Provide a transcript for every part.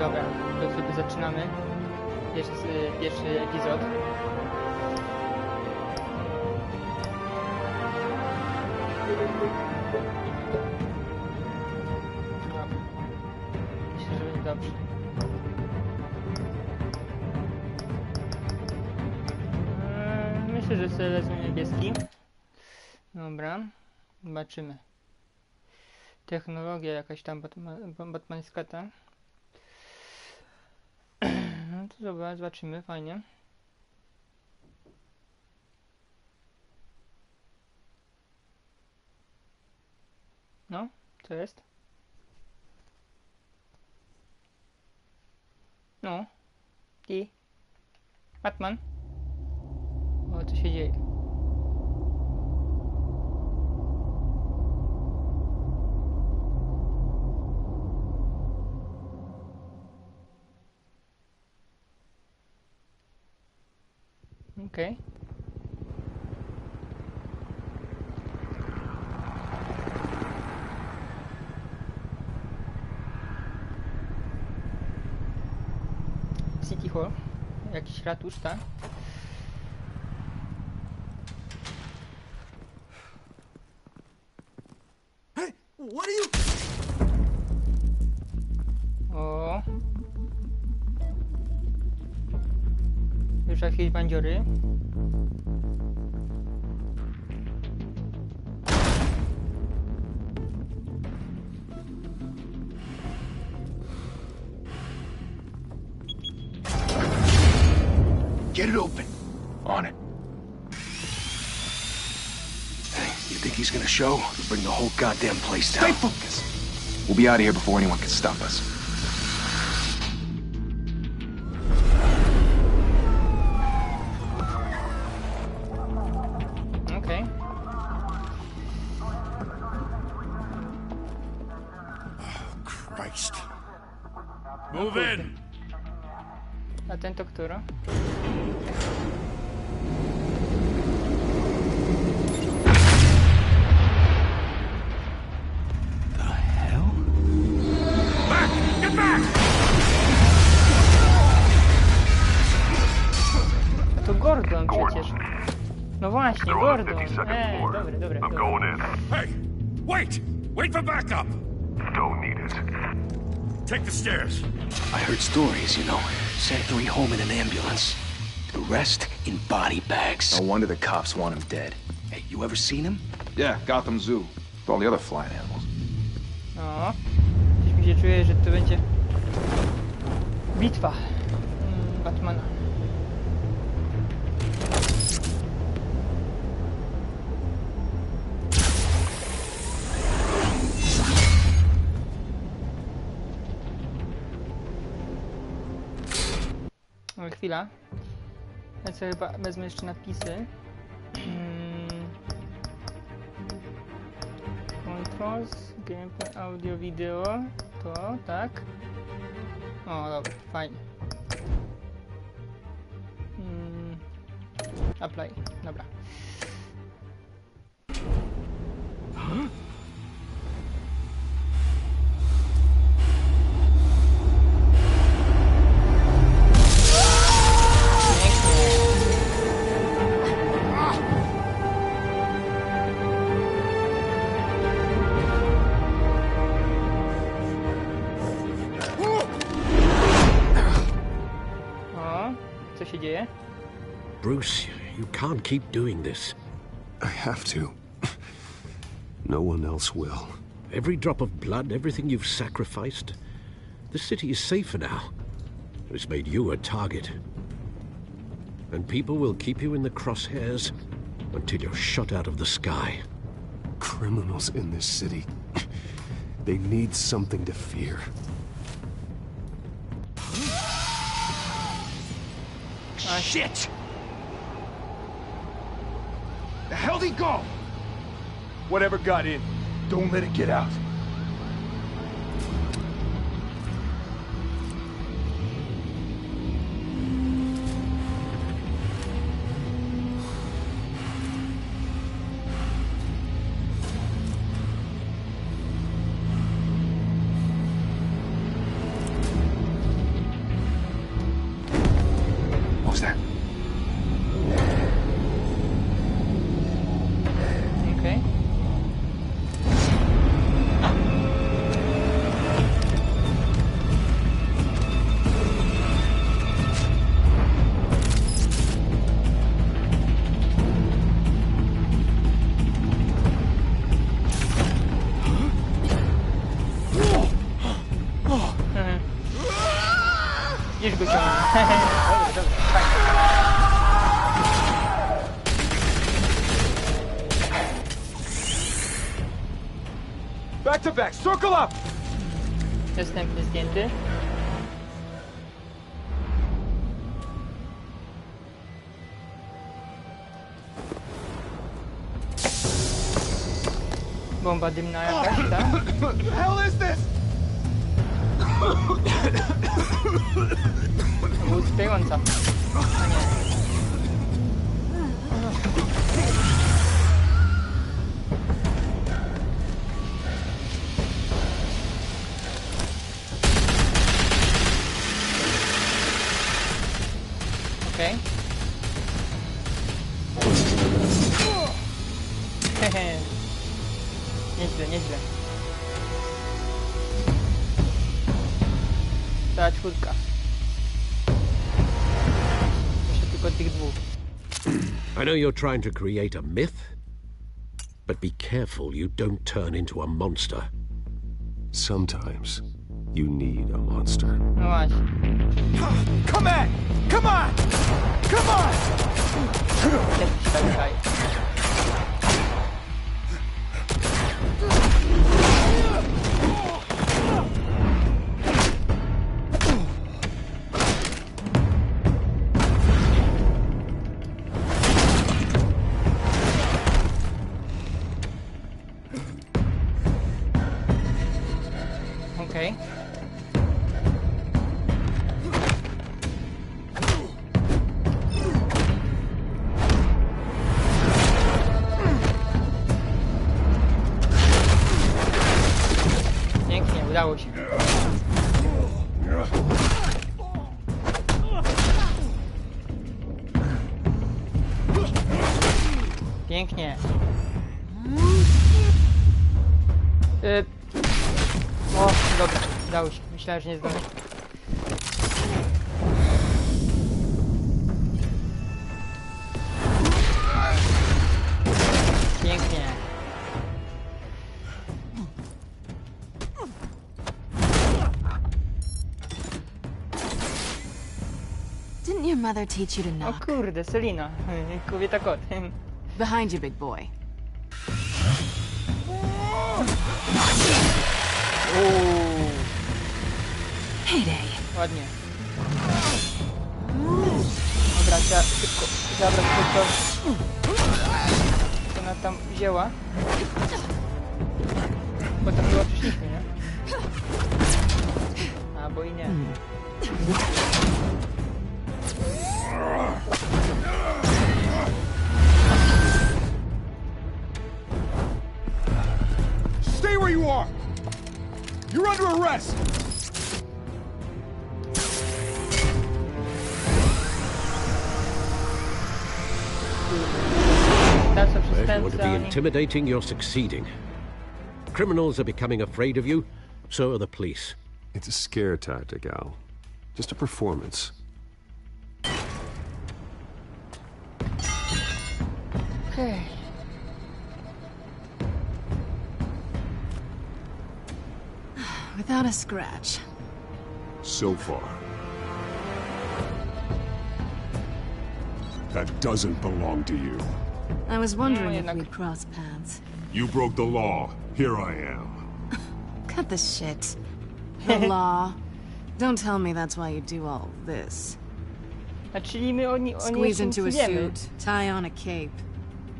dobra, to sobie zaczynamy. Pierwszy epizod. Myślę, że będzie dobrze. Myślę, że sobie wezmę niebieski. Dobra, zobaczymy. Technologia jakaś tam batmańska ta. No to dobra, zobaczymy, fajnie. No, co jest? No. I? Batman? O, co się dzieje? Okej. City Hall. Jakiś ratusz, tak? Hey, what are you? O. Już jakieś bandziory. Get it open. On it. Hey, you think he's gonna show? Bring the whole goddamn place down. Stay focused. We'll be out of here before anyone can stop us. Okej. Christ. Move in. A ten to który? The hell? Back! Get back! A to Gordon przecież. No właśnie, Gordon. Dobre, dobre. I'm going in. Hey! Wait! Wait for backup! Don't need it. Take the stairs. I heard stories, you know. Sent 3 home in an ambulance. The rest in body bags. No wonder the cops want him dead. Hey, you ever seen him? Yeah, Gotham Zoo. With all the other flying animals. No. Coś mi się czuje, że to będzie bitwa Batmana. Chwila. Ja sobie chyba wezmę jeszcze napisy. Controls, gameplay, audio, video. To, tak. O, dobra, fajnie. Apply, dobra. Co się dzieje? Bruce, you can't keep doing this. I have to. No one else will. Every drop of blood, everything you've sacrificed. The city is safer now. It's made you a target. And people will keep you in the crosshairs until you're shot out of the sky. Criminals in this city. They need something to fear. Shit! The hell'd he go? Whatever got in, don't let it get out. Back to back, circle up! Następny zdjęty. Bomba dymna jakaś, tak? What the hell is this? Usypiająca. A nie. Okej. Hehe. Nieźle, nieźle. Ta czwórka. Jeszcze tylko tych dwóch. I know you're trying to create a myth, but be careful you don't turn into a monster. Sometimes you need a monster. No właśnie. Come on! Come on! Come on! Też mi się tak wydaje. Okej. Pięknie, udało się. Pięknie. O, dobra, udało się. Myślałem, że nie zdążę. Pięknie. Didn't your mother teach you to O knock? kurde, Selina. Kobieta kot. Behind you, big boy. Uuu, Heyday. ładnie. Dobra, trzeba szybko zabrać to, co ona tam wzięła. Bo tam chyba przyszliśmy, nie? Albo i nie. Stay where you are! You're under arrest! Tam są If you want przestępcy, to a be oni... intimidating, you're succeeding. Criminals are becoming afraid of you, so are the police. It's a scare tactic, Al. Just a performance. Okej. Without a scratch. So far. That doesn't belong to you. I was wondering if jednak. we'd cross paths. You broke the law. Here I am. Cut the shit. The law. Don't tell me that's why you do all this. A czyli my oni Squeeze jeszcze into a nic nie wiemy. suit, tie on a cape.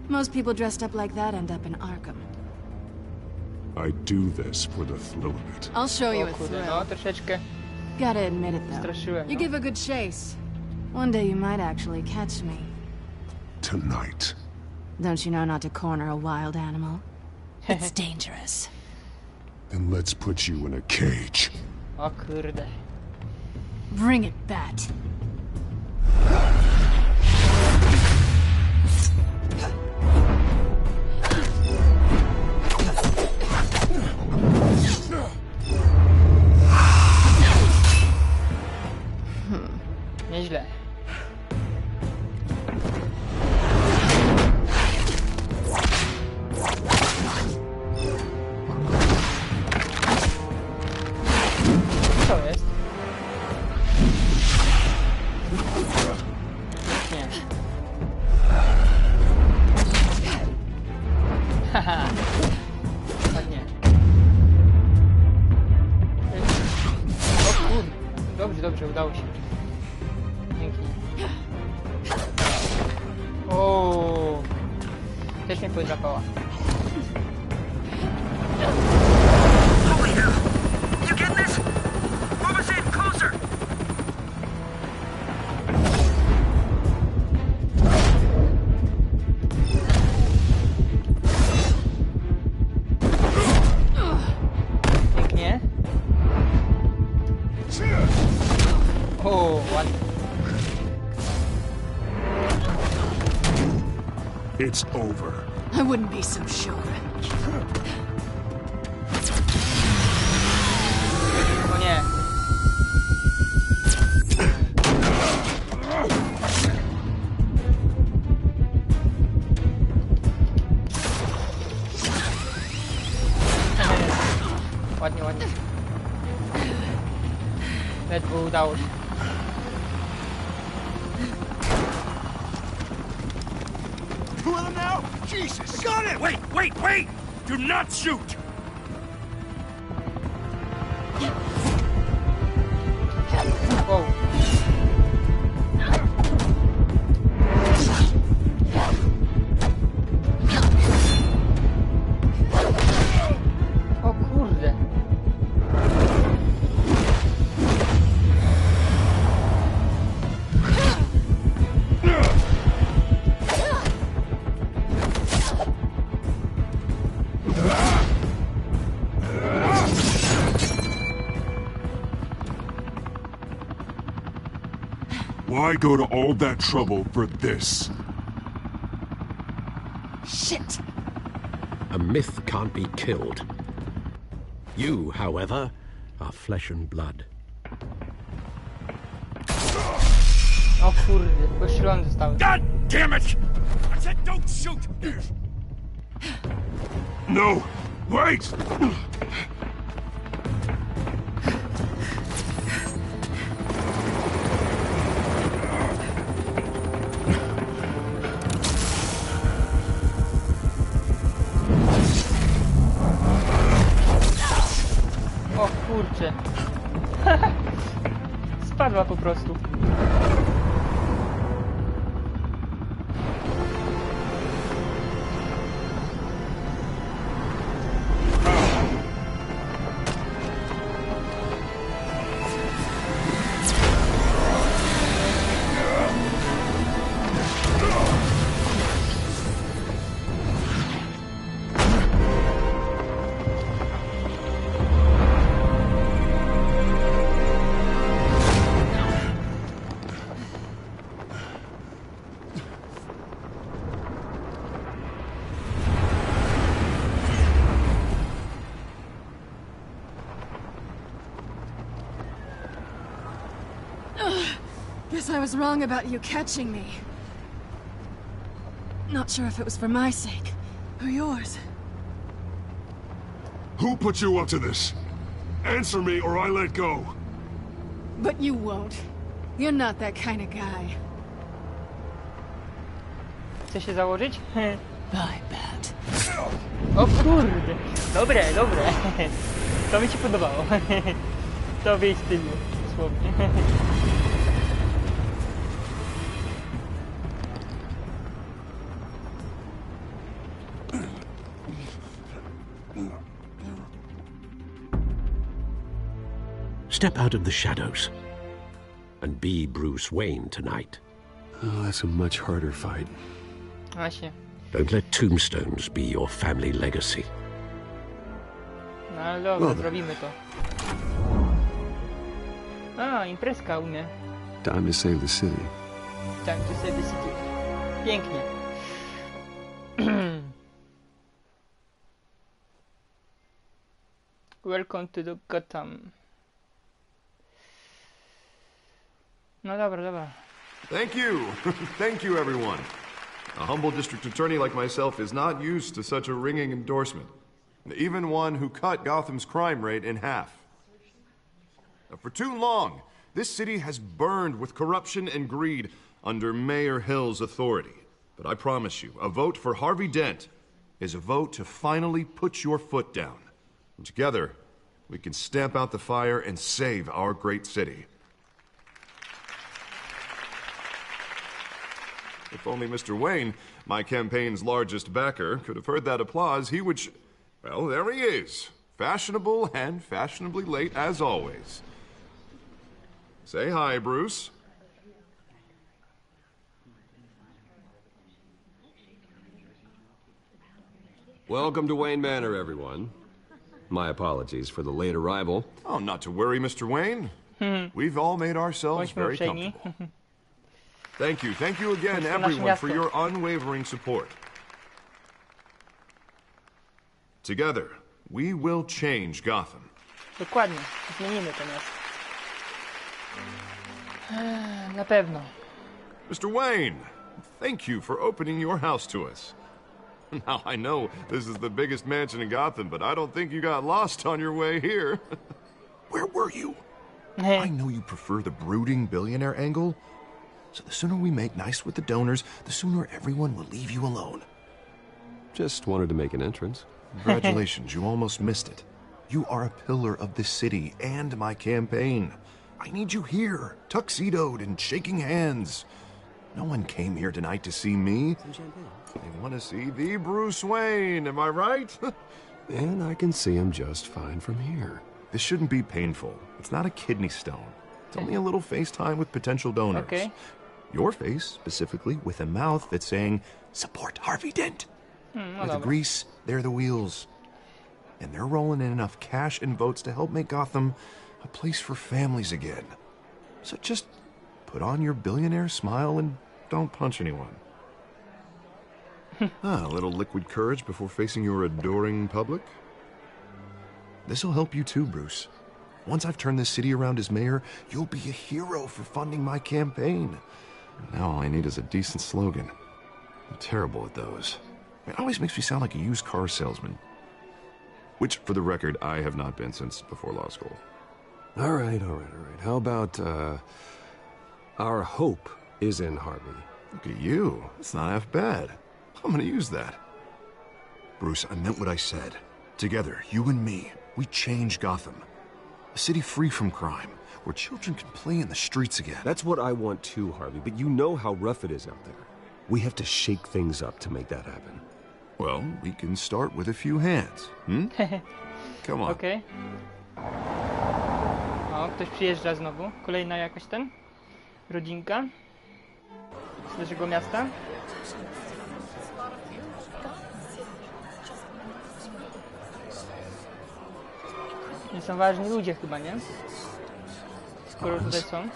Most people dressed up like that end up in Arkham. I do this for the thrill of it. I'll show you O a kurde, thrill. no troszeczkę Gotta admit it though. straszyłem, You no. give a good chase. One day you might actually catch me. Tonight. Don't you know not to corner a wild animal? It's dangerous. Then let's put you in a cage. O kurde. Bring it, Bat. Nieźle. Co jest? Nie. Haha. Ładnie. się, udało się. Pięknie. O, też mnie podrapała. You get this? Move us in, closer! Pięknie. O, ładnie. It's over. I wouldn't be so sure. O nie. Ładnie, ładnie. Ledwo udało się. Two of them now? Jesus! I got it! Wait! Do not shoot! Wow. O kurde. Why go to all that trouble for this? Shit! A myth can't be killed. You, however, are flesh and blood. O kurde, postrzelony zostały. God damn it! I said don't shoot! No! Wait! O kurcze. Spadła po prostu. Guess I was wrong about you catching me. Not sure if it was for my sake or yours. Who put you up to this? Answer me or I let go. But you won't. You're not that kind of guy. Chce się założyć? Bye, Bat. O kurde. Dobre. To mi się podobało. To w jej stylu, dosłownie. Step out of the shadows and be Bruce Wayne tonight. Oh, that's a much harder fight. Właśnie. Don't let tombstones be your family legacy. No ale dobra, zrobimy to. A, imprezka u mnie. Time to save the city. Time to save the city. Pięknie. Welcome to the Gotham. No dobra. Thank you. Thank you, everyone. A humble district attorney like myself is not used to such a ringing endorsement. Even one who cut Gotham's crime rate in half. For too long, this city has burned with corruption and greed under Mayor Hill's authority. But I promise you, a vote for Harvey Dent is a vote to finally put your foot down. And together, we can stamp out the fire and save our great city. If only Mr. Wayne, my campaign's largest backer, could have heard that applause, he would well, there he is. Fashionable and fashionably late as always. Say hi, Bruce. Welcome to Wayne Manor, everyone. My apologies for the late arrival. Oh, not to worry, Mr. Wayne. We've all made ourselves very comfortable. Thank you again, everyone, for your unwavering support. Together, we will change Gotham. Dokładnie, zmienimy to miasto. Na pewno. Mr. Wayne, thank you for opening your house to us. Now, I know this is the biggest mansion in Gotham, but I don't think you got lost on your way here. Where were you? I know you prefer the brooding billionaire angle, so the sooner we make nice with the donors, the sooner everyone will leave you alone. Just wanted to make an entrance. Congratulations, you almost missed it. You are a pillar of this city and my campaign. I need you here, tuxedoed and shaking hands. No one came here tonight to see me. They want to see the Bruce Wayne, am I right? And I can see him just fine from here. This shouldn't be painful. It's not a kidney stone. It's only a little FaceTime with potential donors. Okay. Your face, specifically, with a mouth that's saying, support Harvey Dent. With the grease, they're the wheels. And they're rolling in enough cash and votes to help make Gotham a place for families again. So just put on your billionaire smile and don't punch anyone. A little liquid courage before facing your adoring public. This'll help you too, Bruce. Once I've turned this city around as mayor, you'll be a hero for funding my campaign. Now all I need is a decent slogan. I'm terrible at those. It always makes me sound like a used car salesman. Which, for the record, I have not been since before law school. All right. How about, our hope is in Harvey? Look at you. It's not half bad. I'm gonna use that. Bruce, I meant what I said. Together, you and me, we change Gotham. A city free from crime, where children can play in the streets again. That's what I want too, Harvey, but you know how rough it is out there. We have to shake things up to make that happen. Well, we can start with a few hands, Come on. Okej. O, ktoś przyjeżdża znowu. Kolejna jakaś rodzinka z naszego miasta. Nie są ważni ludzie chyba, nie? Skoro tutaj są.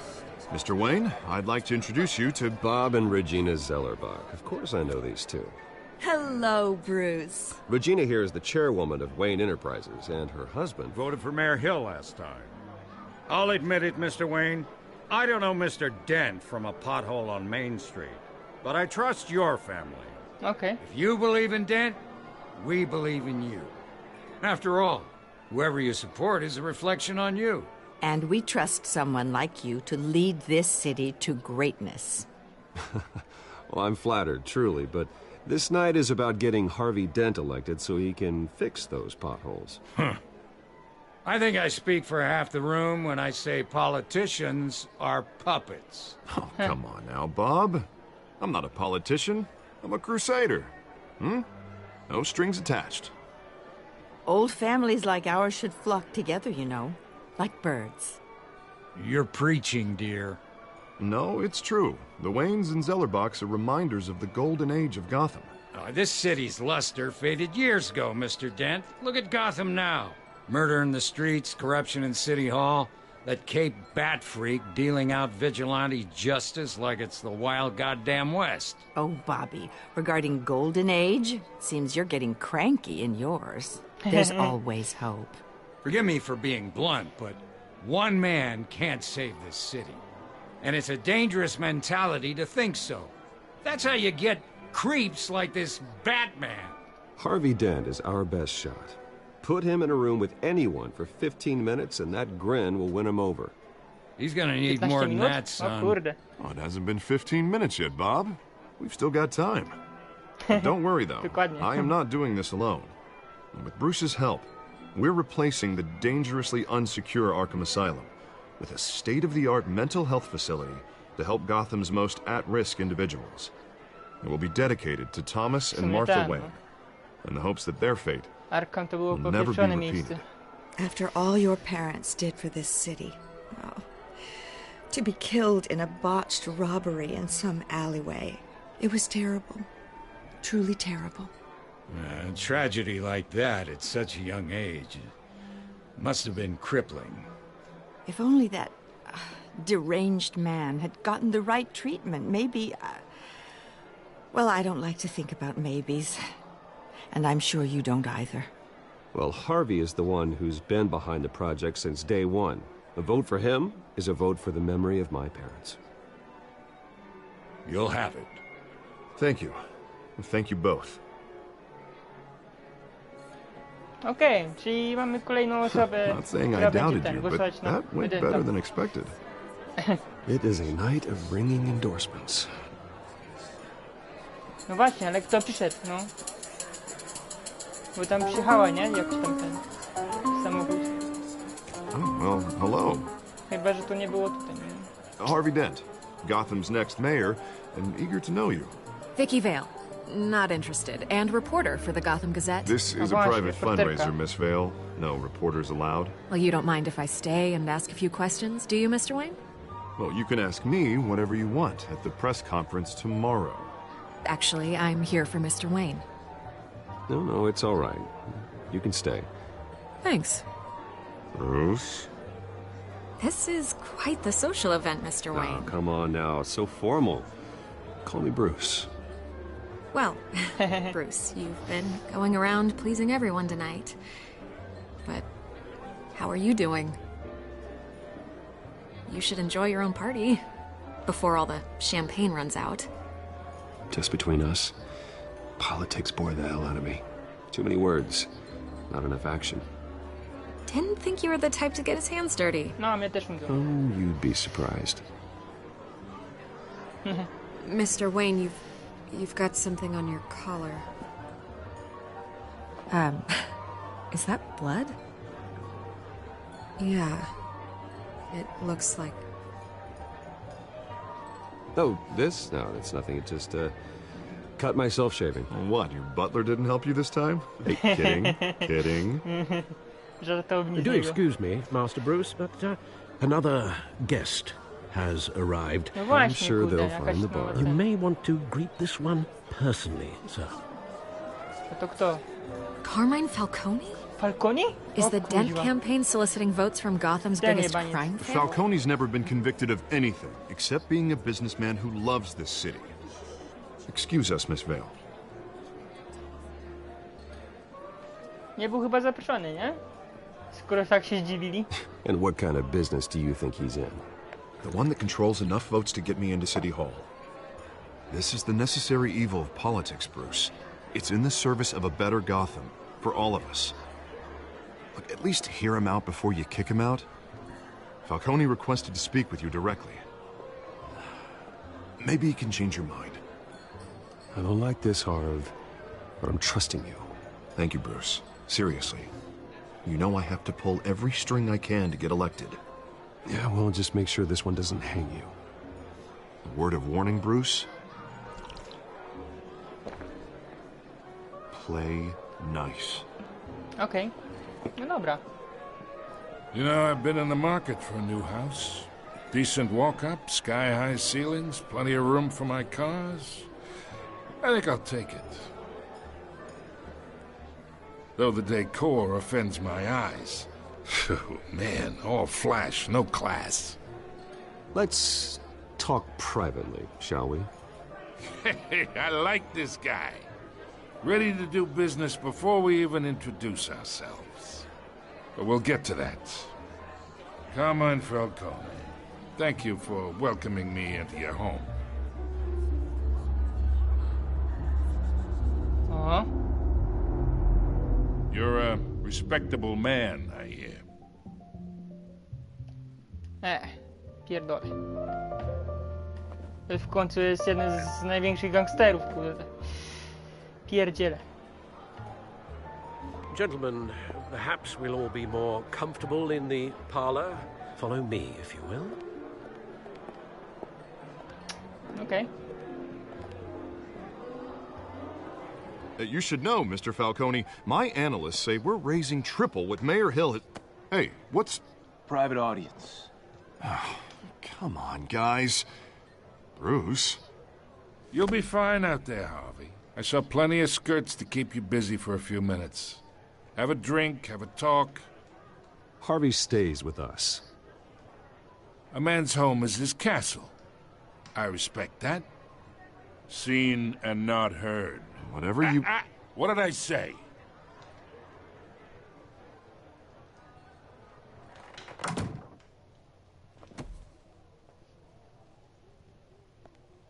Mr. Wayne, I'd like to introduce you to Bob and Regina Zellerbach. Of course I know these two. Hello, Bruce. Regina here is the chairwoman of Wayne Enterprises, and her husband Voted for Mayor Hill last time. I'll admit it, Mr. Wayne. I don't know Mr. Dent from a pothole on Main Street, but I trust your family. Okej. If you believe in Dent, we believe in you. After all, whoever you support is a reflection on you. And we trust someone like you to lead this city to greatness. Well, I'm flattered, truly, but this night is about getting Harvey Dent elected so he can fix those potholes. I think I speak for half the room when I say politicians are puppets. Oh, come on now, Bob. I'm not a politician. I'm a crusader. No strings attached. Old families like ours should flock together, you know, like birds. You're preaching, dear. No, it's true. The Waynes and Zellerbachs are reminders of the golden age of Gotham. This city's luster faded years ago, Mr. Dent. Look at Gotham now. Murder in the streets, corruption in City Hall, that Cape Bat freak dealing out vigilante justice like it's the wild goddamn West. Oh, Bobby, regarding Golden Age, seems you're getting cranky in yours. There's always hope. Forgive me for being blunt, but one man can't save this city. And it's a dangerous mentality to think so. That's how you get creeps like this Batman. Harvey Dent is our best shot. Put him in a room with anyone for 15 minutes and that grin will win him over. He's gonna need more than that, son. Oh, it hasn't been 15 minutes yet, Bob. We've still got time. Don't worry, though. I am not doing this alone. And with Bruce's help, we're replacing the dangerously unsecure Arkham Asylum with a state-of-the-art mental health facility to help Gotham's most at-risk individuals. It will be dedicated to Thomas and sumie Martha tak, Wayne, in the hopes that their fate Arkham to było will never be popieprzone miejsce. repeated. After all your parents did for this city, oh, to be killed in a botched robbery in some alleyway, it was terrible. Truly terrible. A tragedy like that at such a young age must have been crippling. If only that deranged man had gotten the right treatment, maybe... well, I don't like to think about maybes. And I'm sure you don't either. Well, Harvey is the one who's been behind the project since day one. A vote for him is a vote for the memory of my parents. You'll have it. Thank you. Thank you both. Okej, czyli mamy kolejną osobę, Not saying I która będzie doubted ten, you, but głosować na that went better than expected. It is a night of ringing endorsements. No właśnie, ale kto przyszedł, no? Bo tam przyjechała, nie? Jakoś tam ten samochód. Oh, well, hello. Chyba, że to nie było tutaj, nie? Harvey Dent, Gotham's next mayor, and eager to know you. Vicky Vale. Not interested. And reporter for the Gotham Gazette. This is a private fundraiser, Miss Vale. No reporters allowed. Well, you don't mind if I stay and ask a few questions, do you, Mr. Wayne? Well, you can ask me whatever you want at the press conference tomorrow. Actually, I'm here for Mr. Wayne. No, it's all right. You can stay. Thanks. Bruce? This is quite the social event, Mr. Wayne. Oh, come on now. It's so formal. Call me Bruce. Well, Bruce, you've been going around pleasing everyone tonight. But how are you doing? You should enjoy your own party before all the champagne runs out. Just between us, politics bore the hell out of me. Too many words, not enough action. Didn't think you were the type to get his hands dirty. No, mnie też mówią. Oh, you'd be surprised. Mr. Wayne, you've got something on your collar. Is that blood? Yeah. It looks like... Oh, this? No, that's nothing. It just, cut myself shaving. What, your butler didn't help you this time? Hey, kidding, kidding. Do excuse me, Master Bruce, but another guest has arrived. No I'm właśnie, sure kurde, they'll jakaś find the nowa bar. You ten. may want to greet this one personally, sir. A to kto? Carmine Falcone? Falcone? Is O the Dent kuźwa. campaign soliciting votes from Gotham's Ten biggest jebaniec. crime fan? Falcone's never been convicted of anything, except being a businessman who loves this city. Excuse us, Miss Vale. Nie był chyba zaproszony, nie? Skoro tak się zdziwili. And what kind of business do you think he's in? The one that controls enough votes to get me into City Hall. This is the necessary evil of politics, Bruce. It's in the service of a better Gotham, for all of us. Look, at least hear him out before you kick him out. Falcone requested to speak with you directly. Maybe he can change your mind. I don't like this, Harv, but I'm trusting you. Thank you, Bruce. Seriously. You know I have to pull every string I can to get elected. Yeah, well, just make sure this one doesn't hang you. A word of warning, Bruce? Play nice. Okej. No dobra. You know, I've been in the market for a new house. Decent walk-up, sky-high ceilings, plenty of room for my cars. I think I'll take it. Though the decor offends my eyes. Oh, man, all flash, no class. Let's talk privately, shall we? Hey, I like this guy. Ready to do business before we even introduce ourselves. But we'll get to that. Carmine Falcone, thank you for welcoming me into your home. O. You're a respectable man, I hear. Pierdolę. To w końcu jest jeden z największych gangsterów, kurde. Pierdziele. Gentlemen, perhaps we'll all be more comfortable in the parlor. Follow me, if you will. Okej. You should know, Mr. Falcone, my analysts say we're raising triple what Mayor Hill had... Hey, what's... Private audience. Come on, guys. Bruce? You'll be fine out there, Harvey. I saw plenty of skirts to keep you busy for a few minutes. Have a drink, have a talk. Harvey stays with us. A man's home is his castle. I respect that. Seen and not heard. Whatever you... What did I say?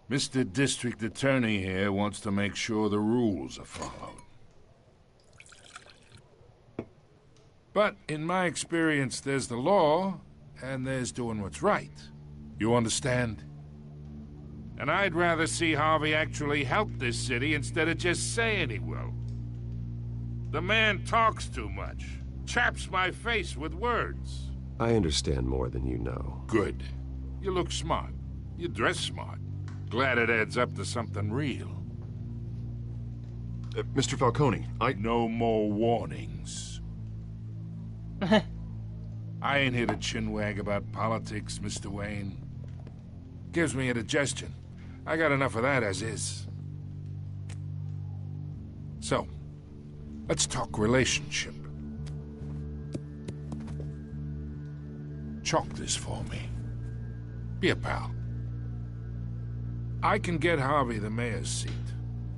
Mr. District Attorney here wants to make sure the rules are followed. But in my experience, there's the law, and there's doing what's right. You understand? And I'd rather see Harvey actually help this city instead of just saying he will. The man talks too much. Chaps my face with words. I understand more than you know. Good. You look smart. You dress smart. Glad it adds up to something real. Mr. Falcone, No more warnings. I ain't here to chinwag about politics, Mr. Wayne. Gives me indigestion. I got enough of that as is. So, let's talk relationship. Chalk this for me. Be a pal. I can get Harvey the mayor's seat.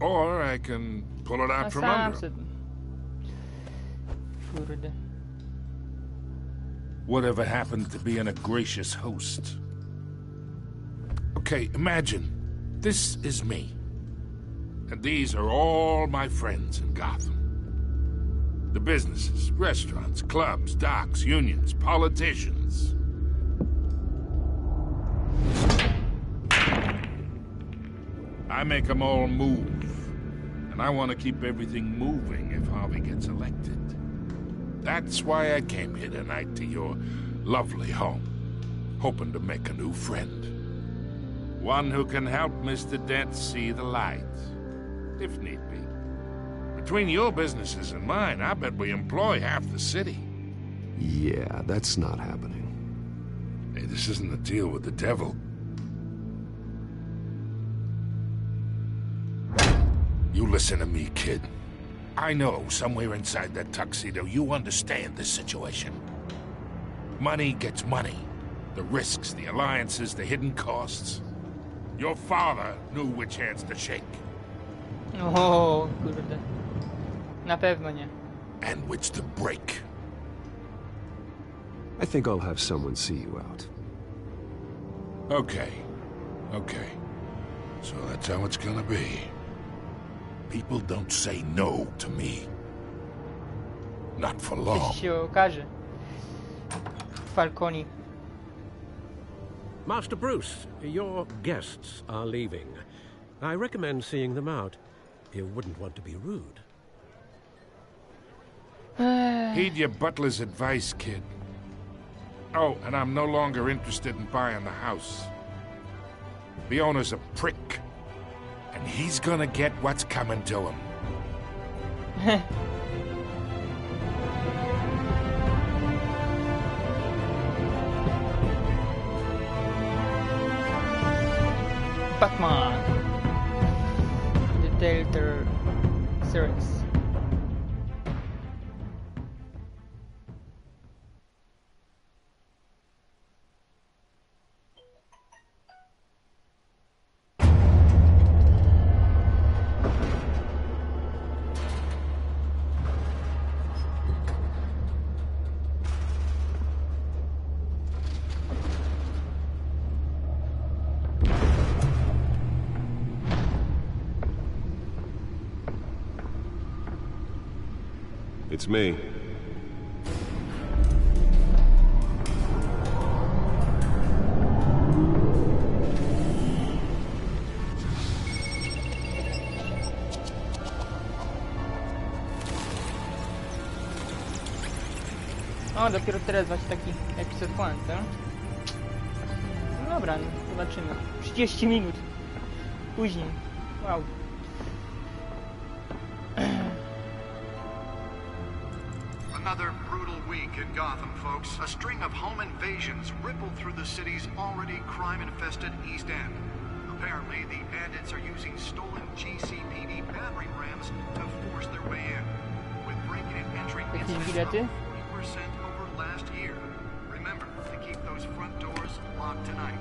Or I can pull it out from under him. Whatever happened to being a gracious host? Okay, imagine. This is me. And these are all my friends in Gotham. The businesses, restaurants, clubs, docks, unions, politicians. I make them all move. And I want to keep everything moving if Harvey gets elected. That's why I came here tonight to your lovely home, hoping to make a new friend. One who can help Mr. Dent see the light, if need be. Between your businesses and mine, I bet we employ half the city. Yeah, that's not happening. Hey, this isn't a deal with the devil. You listen to me, kid. I know somewhere inside that tuxedo you understand this situation. Money gets money. The risks, the alliances, the hidden costs. Your father knew which hands to shake. O kurde. Na pewno nie. And which to break. I think I'll have someone see you out. Okay. Okay. So that's how it's gonna be. People don't say no to me. Not for long. Jeśli się okaże. Falcone. Master Bruce, your guests are leaving. I recommend seeing them out. You wouldn't want to be rude. Heed your butler's advice, kid. Oh, and I'm no longer interested in buying the house. The owner's a prick. And he's gonna get what's coming to him. Batman. The Telltale series. It's me. O, dopiero teraz właśnie taki epizod końca. No dobra, no, zobaczymy. 30 minut później. Wow. another brutal week in Gotham, folks. A string of home invasions rippled through the city's already crime-infested East End. Apparently, the bandits are using stolen GCPD battering rams to force their way in, with breaking and entering incidents of 40% over last year. Remember to keep those front doors locked tonight.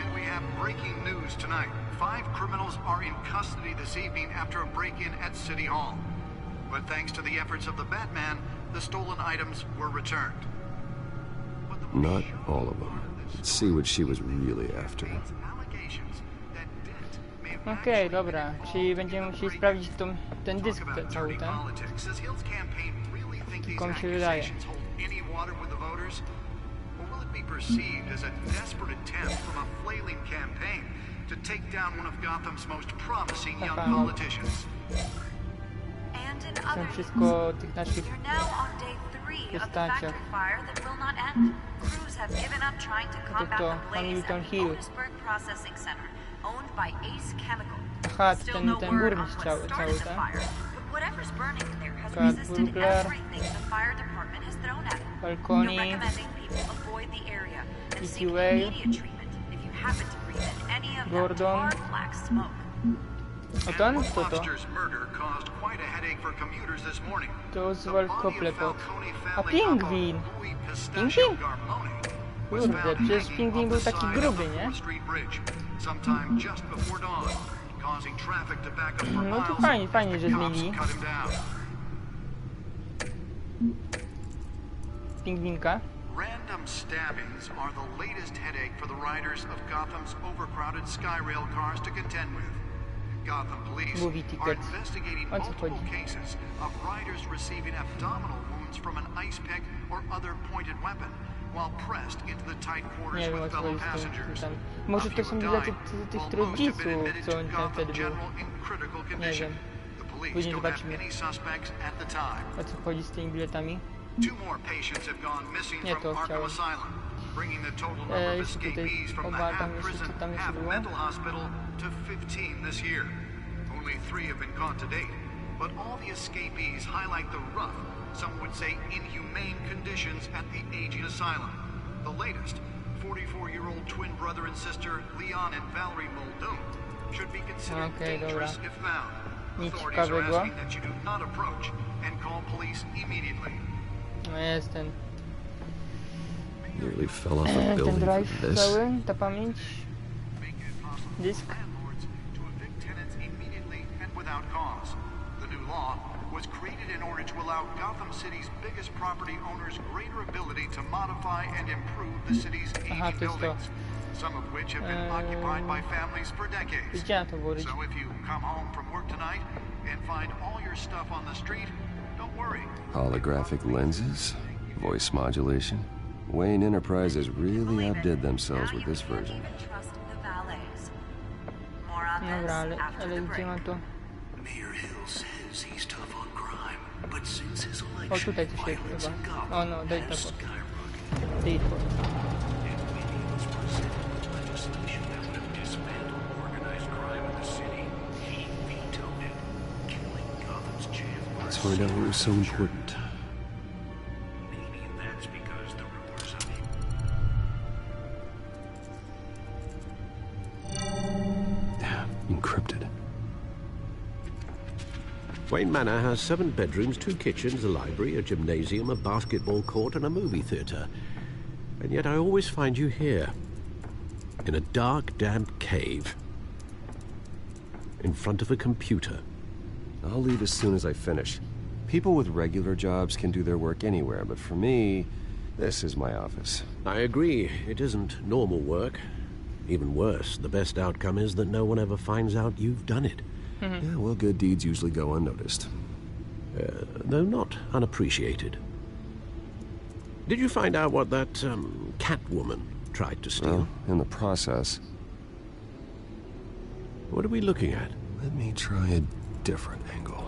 And we have breaking news tonight. 5 criminals are in custody this evening after a break-in at City Hall. But thanks to the efforts of the Batman, the stolen items were returned. Not all of them. Let's see what she was really after. Okej, dobra, czyli będziemy musieli sprawdzić ten dysk cały ten. Tylko mi się wydaje. Perceived as a desperate attempt from a flailing campaign to take down one of Gotham's most promising young politicians. And in Są other wszystko tych naszych You're now on day 3 of the postaciach. factory fire that will not end. Crews have given up trying to combat to the blaze Hamilton at the Hill. Otisburg Processing Center, owned by Ace Chemical. Aha, Still no ten word on burmistrz what cały, started the tak? fire, but whatever's burning in there has Kat resisted Bunkler. everything the fire department has thrown at it. Balkoni. You're recommending people avoid the area and seek EQA. immediate treatment if you happen to breathe in any of that Gordon. dark black smoke. A ten? Kto to? Monster's murder caused quite a headache for commuters this morning. To Oswald Cobblepot. A pingwin! Pingwin? Kurde, przecież pingwin był taki gruby, nie? Sometime just before dawn, causing traffic to back up for No to miles. fajnie, że zmienili Cut him down. pingwinka. Random stabbings are the latest headache for the riders of Gotham's overcrowded Skyrail cars to contend with. Gotham police Movie are tickets. investigating O co multiple chodzi? cases of riders receiving abdominal wounds from an ice pick or other pointed weapon while pressed into the tight quarters Nie wiem o with co fellow chodzi z tym, passengers. tam. Może to są dla tych rodziców, co on tam wtedy był. General in critical Nie condition. wiem. The police Później don't have zobaczymy. any suspects at the time. O co chodzi z tymi biletami. 2 more patients have gone missing Nie, from to Arkham chciałem. Asylum, bringing the total number of Jeszcze tutaj escapees from the oba tam half jeszcze, prison, co tam jeszcze half było. mental hospital to 15 this year. Only 3 have been caught to date, but all the escapees highlight the rough, some would say inhumane conditions at the aging asylum. The latest, 44-year-old twin brother and sister Leon and Valerie Muldoon, should be considered dangerous if found. Nic Authorities are ciekawego. asking that you do not approach and call police immediately. No jest ten Nearly fell off a building for drive this. cały, ta pamięć. Dysk. To evict tenants immediately and without cause. The new law was created in order to allow Gotham City's biggest property owners greater ability to modify and improve the city's Aha, aging to jest to. buildings, some of which have been occupied by families for decades. Widziałem to włożyć. So if you come home from work tonight and find all your stuff on the street, don't worry. Holographic lenses? Voice modulation? Wayne Enterprises really outdid themselves with this version. Trust the valets. More on Dobra, this after ale the gdzie break. mam to? Mayor Hill says he's tough on crime, but since his O, election, tutaj coś jest violence in chyba. Gotham O no, data has port. skyrocketed. Data port. And when he was presented legislation that would have dismantled organized crime in the city, he vetoed it, killing Gotham's champions. Let's find out what was so important. Maybe that's because the rumors of him. Encrypted. Wayne Manor has 7 bedrooms, 2 kitchens, a library, a gymnasium, a basketball court, and a movie theatre. And yet I always find you here, in a dark, damp cave, in front of a computer. I'll leave as soon as I finish. People with regular jobs can do their work anywhere, but for me, this is my office. I agree, it isn't normal work. Even worse, the best outcome is that no one ever finds out you've done it. Yeah, well, good deeds usually go unnoticed. Though not unappreciated. Did you find out what that, Catwoman tried to steal? Well, in the process. What are we looking at? Let me try a different angle.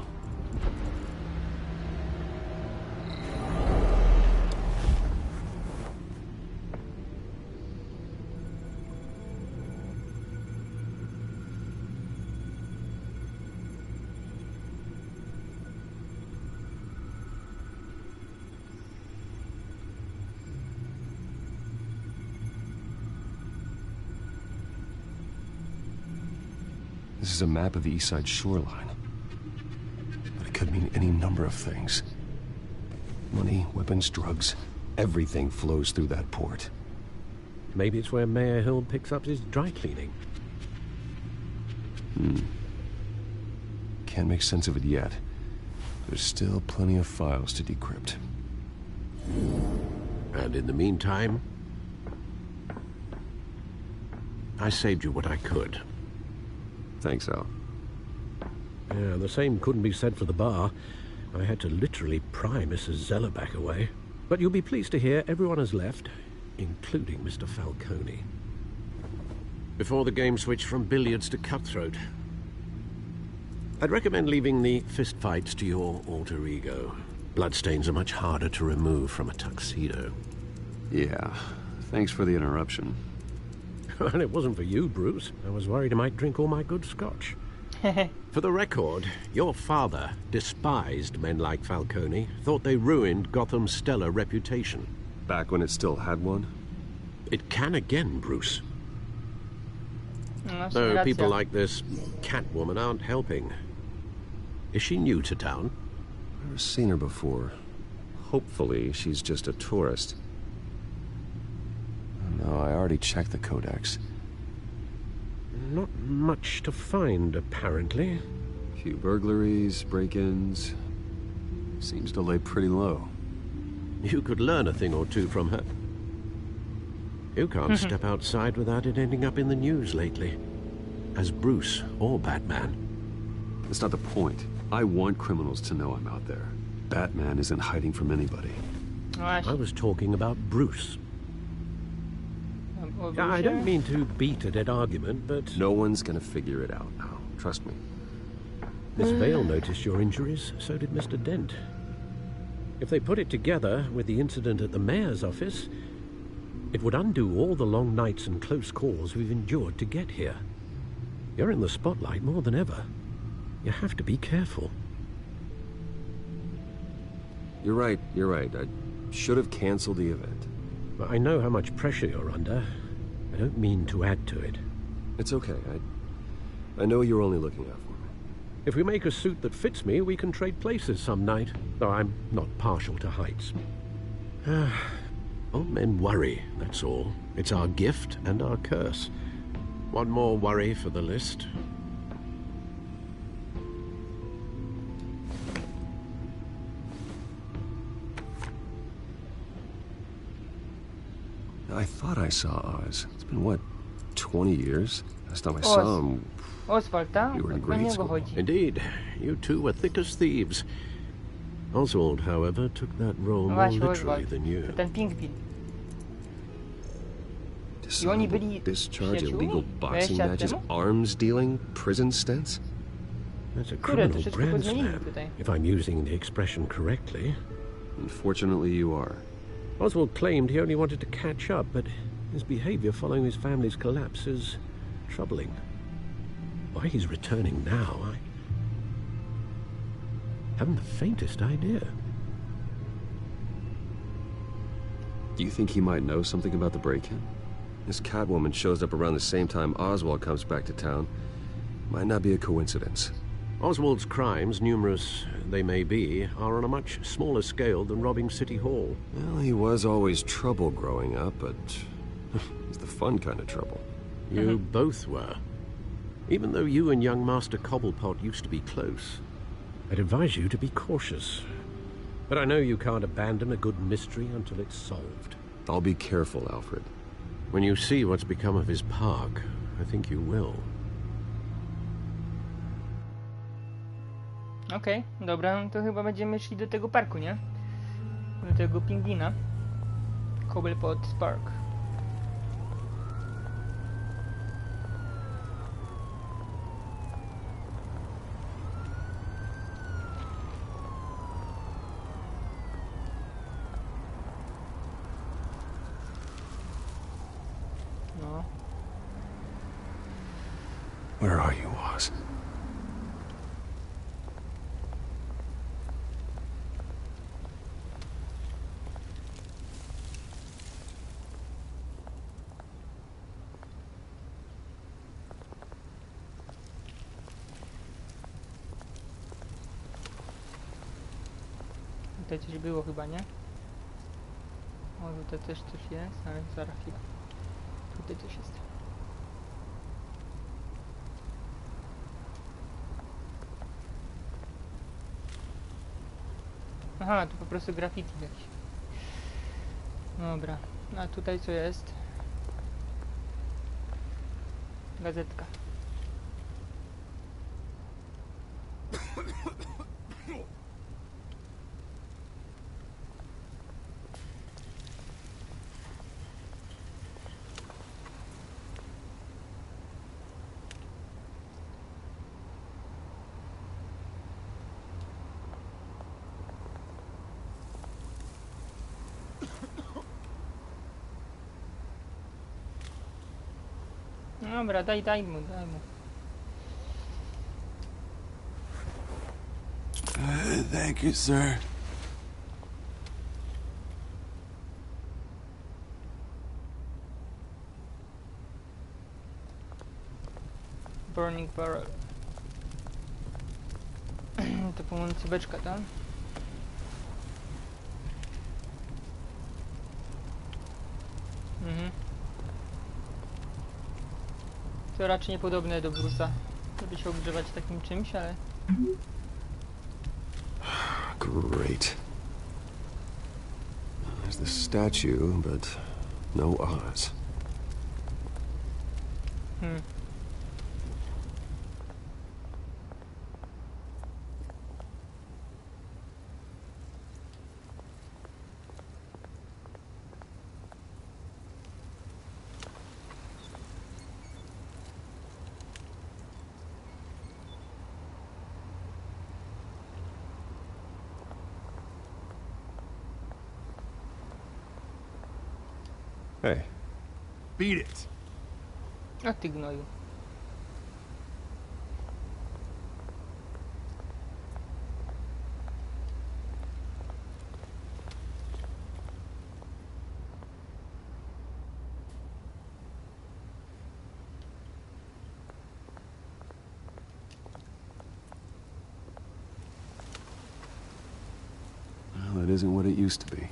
This is a map of the east side shoreline. But it could mean any number of things. Money, weapons, drugs, everything flows through that port. Maybe it's where Mayor Hill picks up his dry cleaning. Can't make sense of it yet. There's still plenty of files to decrypt. And in the meantime, I saved you what I could. Thanks, Al. Yeah, the same couldn't be said for the bar. I had to literally pry Mrs. Zeller back away. But you'll be pleased to hear everyone has left, including Mr. Falcone. Before the game switched from billiards to cutthroat. I'd recommend leaving the fistfights to your alter ego. Bloodstains are much harder to remove from a tuxedo. Yeah, thanks for the interruption. And it wasn't for you, Bruce. I was worried I might drink all my good scotch. For the record, your father despised men like Falcone, thought they ruined Gotham's stellar reputation. Back when it still had one? It can again, Bruce. Though people like this Catwoman aren't helping. Is she new to town? Never seen her before. Hopefully, she's just a tourist. No, I already checked the codex. Not much to find, apparently. Few burglaries, break-ins. Seems to lay pretty low. You could learn a thing or two from her. You can't step outside without it ending up in the news lately. As Bruce or Batman. That's not the point. I want criminals to know I'm out there. Batman isn't hiding from anybody. I was talking about Bruce. I don't mean to beat a dead argument, but... No one's gonna figure it out now. Trust me. Miss Vale noticed your injuries, so did Mr. Dent. If they put it together with the incident at the mayor's office, it would undo all the long nights and close calls we've endured to get here. You're in the spotlight more than ever. You have to be careful. You're right. I should have canceled the event. I know how much pressure you're under. I don't mean to add to it. It's okay. I know you're only looking out for me. If we make a suit that fits me, we can trade places some night. Though I'm not partial to heights. Old men worry, that's all. It's our gift and our curse. One more worry for the list. I thought I saw Oz. It's been, what, 20 years? Last time I saw him, you were in grade school. Indeed. You two were thick as thieves. Oswald, however, took that role more literally than you. Discharge, illegal boxing matches, arms dealing, prison stints? That's a criminal grand slam, if I'm using the expression correctly. Unfortunately, you are. Oswald claimed he only wanted to catch up, but his behavior following his family's collapse is troubling. Why he's returning now, I haven't the faintest idea. Do you think he might know something about the break-in? This Catwoman shows up around the same time Oswald comes back to town. Might not be a coincidence. Oswald's crimes, numerous they may be, are on a much smaller scale than robbing City Hall. Well, he was always trouble growing up, but it's the fun kind of trouble. You both were. Even though you and young Master Cobblepot used to be close, I'd advise you to be cautious. But I know you can't abandon a good mystery until it's solved. I'll be careful, Alfred. When you see what's become of his park, I think you will. Okej, dobra, no to chyba będziemy szli do tego parku, nie? Do tego pingwina. Cobblepot Park. No. Where are you, Oz? Tutaj coś było chyba, nie? O, tutaj też coś jest, ale zaraz chwilę. Tutaj coś jest. Aha, tu po prostu graffiti jakieś. Dobra, a tutaj co jest? Gazetka. Dobra, daj mu. Thank you, sir. Burning barrel. To płonąca beczka, tak? To raczej niepodobne do Bruce'a, żeby się ogrzewać takim czymś, ale... Great. There's the statue, but no Oz. Hey. Beat it. A ty gnoju. Well, it isn't what it used to be.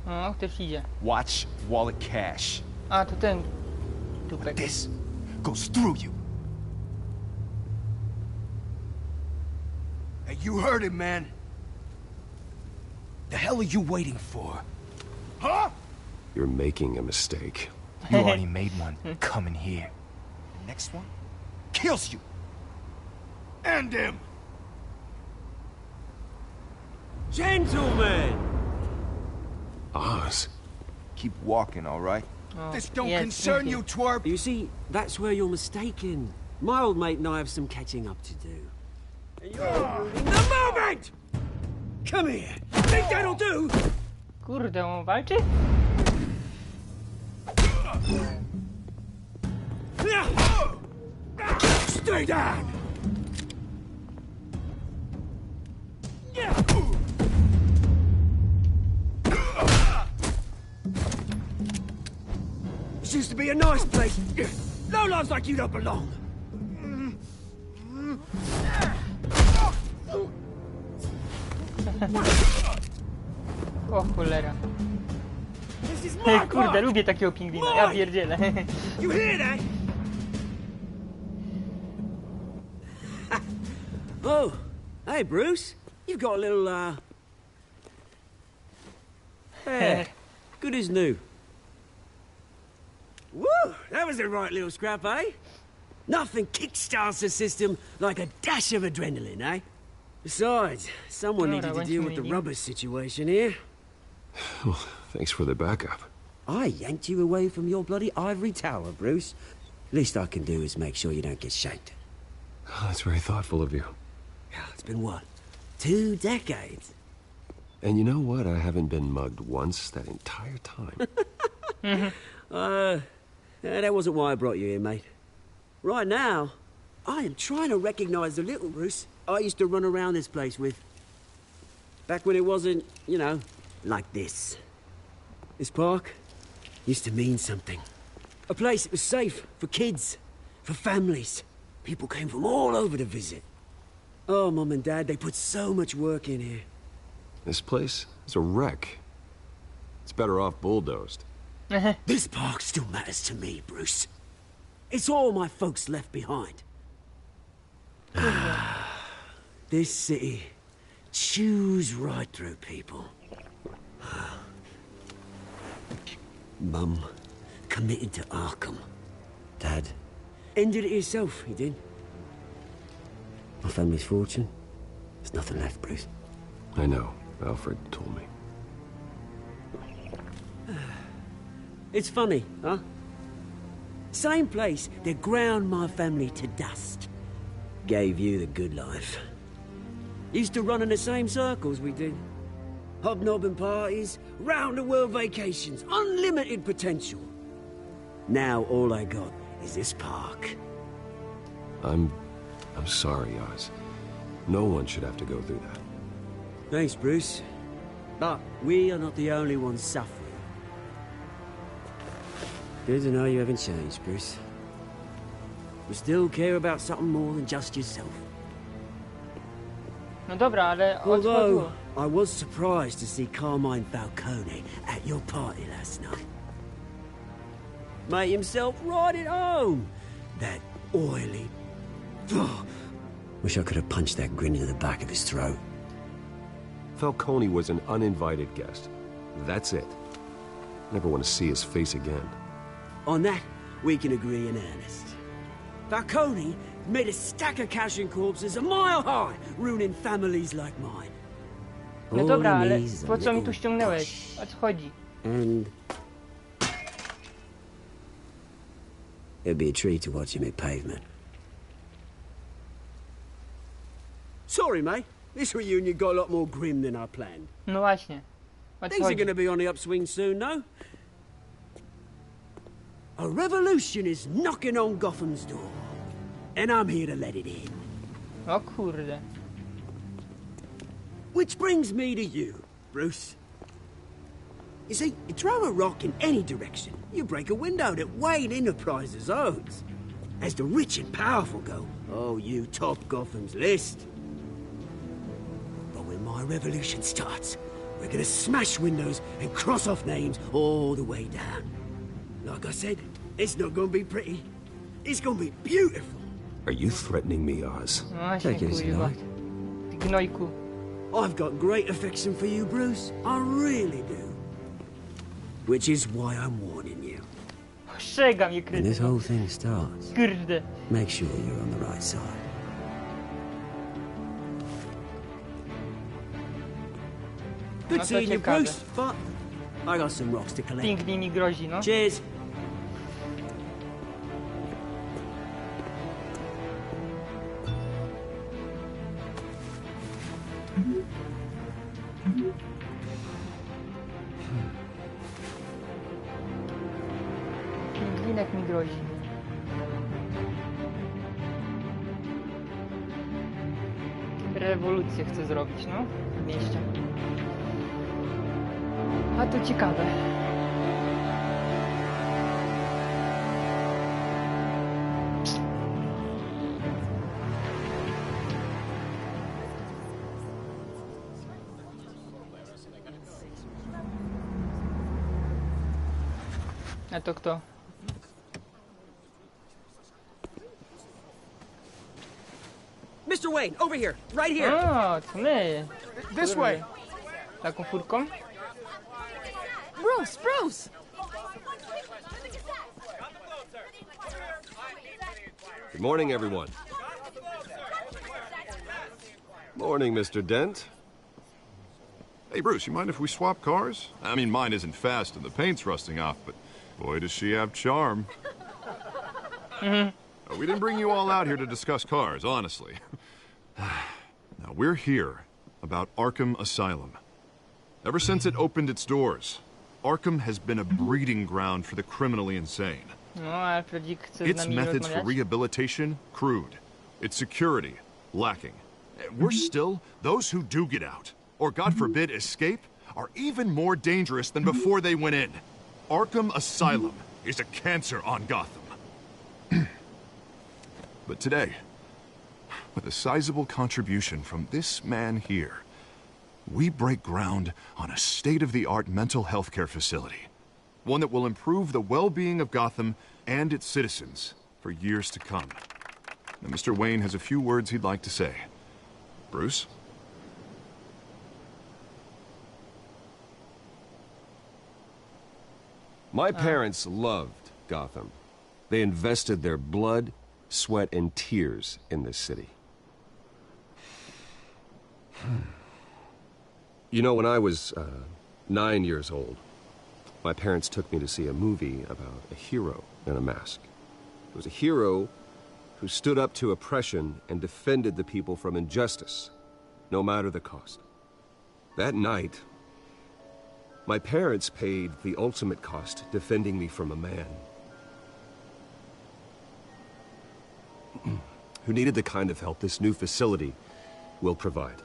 O, ktoś idzie. Watch wallet cash. A, to ten... Tupek. This goes through you. Hey, you heard him, man. The hell are you waiting for? Huh? You're making a mistake. You already made one coming here. The next one kills you. End him. Gentlemen! Oz. Keep walking, all right? Oh, This don't yes, concern thank you, twerp. You see, that's where you're mistaken. My old mate and I have some catching up to do. And you're ruining the moment! Come here. Think that'll do? Kurde, on walczy? Stay down! This used to be a nice place. No lives like you don't belong. O cholera. This is my Kurde, park. lubię takiego pingwina, ja pierdzielę. You hear that? Oh, hey Bruce. You've got a little, hair. Good as new. Woo! That was a right little scrap, eh? Nothing kickstarts the system like a dash of adrenaline, eh? Besides, someone needed to deal with the rubber situation here. Well, thanks for the backup. I yanked you away from your bloody ivory tower, Bruce. Least I can do is make sure you don't get shanked. Oh, that's very thoughtful of you. Yeah, it's been what? 2 decades? And you know what? I haven't been mugged once that entire time. That wasn't why I brought you here, mate. Right now, I am trying to recognize the little Bruce I used to run around this place with. Back when it wasn't, you know, like this. This park used to mean something. A place that was safe for kids, for families. People came from all over to visit. Oh, Mum and Dad, they put so much work in here. This place is a wreck. It's better off bulldozed. This park still matters to me, Bruce. It's all my folks left behind. This city chews right through people. Mum committed to Arkham. Dad ended it himself, he did. My family's fortune, there's nothing left, Bruce. I know. Alfred told me. It's funny, huh? Same place that ground my family to dust. Gave you the good life. Used to run in the same circles we did. Hobnobbing parties, round-the-world vacations, unlimited potential. Now all I got is this park. I'm sorry, Oz. No one should have to go through that. Thanks, Bruce. But we are not the only ones suffering. Good to know you haven't changed, Bruce. You still care about something more than just yourself. No dobra, ale Although, I was surprised to see Carmine Falcone at your party last night. Made himself right at home. That oily... Oh, wish I could have punched that grin into the back of his throat. Falcone was an uninvited guest. That's it. Never want to see his face again. On that, we can agree in earnest. Falcone made a stack of cash and corpses a mile high, ruining families like mine. No dobra, ale po co mi tu ściągnęłeś? O co chodzi? And it'd be a treat to watch him at pavement. Sorry, mate. This reunion got a lot more grim than I planned. No właśnie. O co Things are chodzi? going to be on the upswing soon, no? A revolution is knocking on Gotham's door. And I'm here to let it in. O kurde. Which brings me to you, Bruce. You see, you throw a rock in any direction, you break a window that Wayne Enterprises owns. As the rich and powerful go, oh, you top Gotham's list. But when my revolution starts, we're gonna smash windows and cross off names all the way down. Like I said, it's not gonna be pretty. It's gonna be beautiful. Are you threatening me, Oz? No właśnie, Take it as you kurwa. like. Ty gnojku. I've got great affection for you, Bruce. I really do. Which is why I'm warning you. Ostrzegam je, When this krytyko. whole thing starts, Kurde. make sure you're on the right side. No Good to seeing you, ciekawe. Bruce, but I got some rocks to collect. Pięknie mi grozi, no. Cheers. Pingwinek mi grozi. Rewolucję chcę zrobić, no. W mieście. A to ciekawe. A to kto? Mr. Wayne, over here, right here. O, to my. This way. Taką furką? Bruce, Bruce! Good morning, everyone. Morning, Mr. Dent. Hey, Bruce, you mind if we swap cars? I mean, mine isn't fast and the paint's rusting off, but boy, does she have charm. We didn't bring you all out here to discuss cars, honestly. Now, we're here about Arkham Asylum. Ever since it opened its doors, Arkham has been a breeding ground for the criminally insane. No, Alfredzik chce z Its nami methods for rozmawiać. rehabilitation, crude. It's security lacking. Worse still, those who do get out, or God forbid escape, are even more dangerous than before they went in. Arkham Asylum is a cancer on Gotham. But today, with a sizable contribution from this man here, we break ground on a state-of-the-art mental health care facility. One that will improve the well-being of Gotham and its citizens for years to come. Now, Mr. Wayne has a few words he'd like to say. Bruce? My parents loved Gotham. They invested their blood, sweat, and tears in this city. You know, when I was 9 years old, my parents took me to see a movie about a hero in a mask. It was a hero who stood up to oppression and defended the people from injustice, no matter the cost. That night, my parents paid the ultimate cost defending me from a man who needed the kind of help this new facility will provide.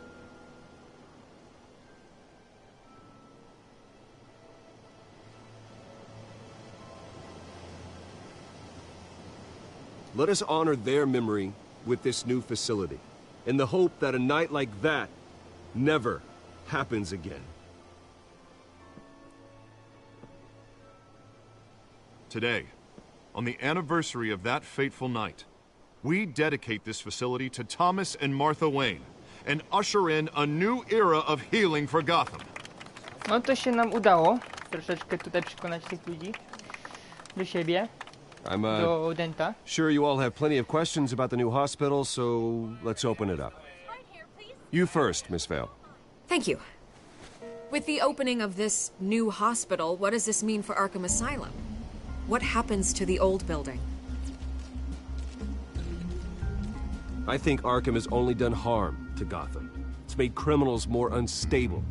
Let us honor their memory with this new facility, in the hope that a night like that never happens again. Today, on the anniversary of that fateful night, we dedicate this facility to Thomas and Martha Wayne and usher in a new era of healing for Gotham. No to się nam udało troszeczkę tutaj przekonać tych ludzi do siebie. I'm do Denta. Sure you all have plenty of questions about the new hospital, so let's open it up. You first, Miss Vale. Thank you. With the opening of this new hospital, what does this mean for Arkham Asylum? What happens to the old building? I think Arkham has only done harm to Gotham. It's made criminals more unstable,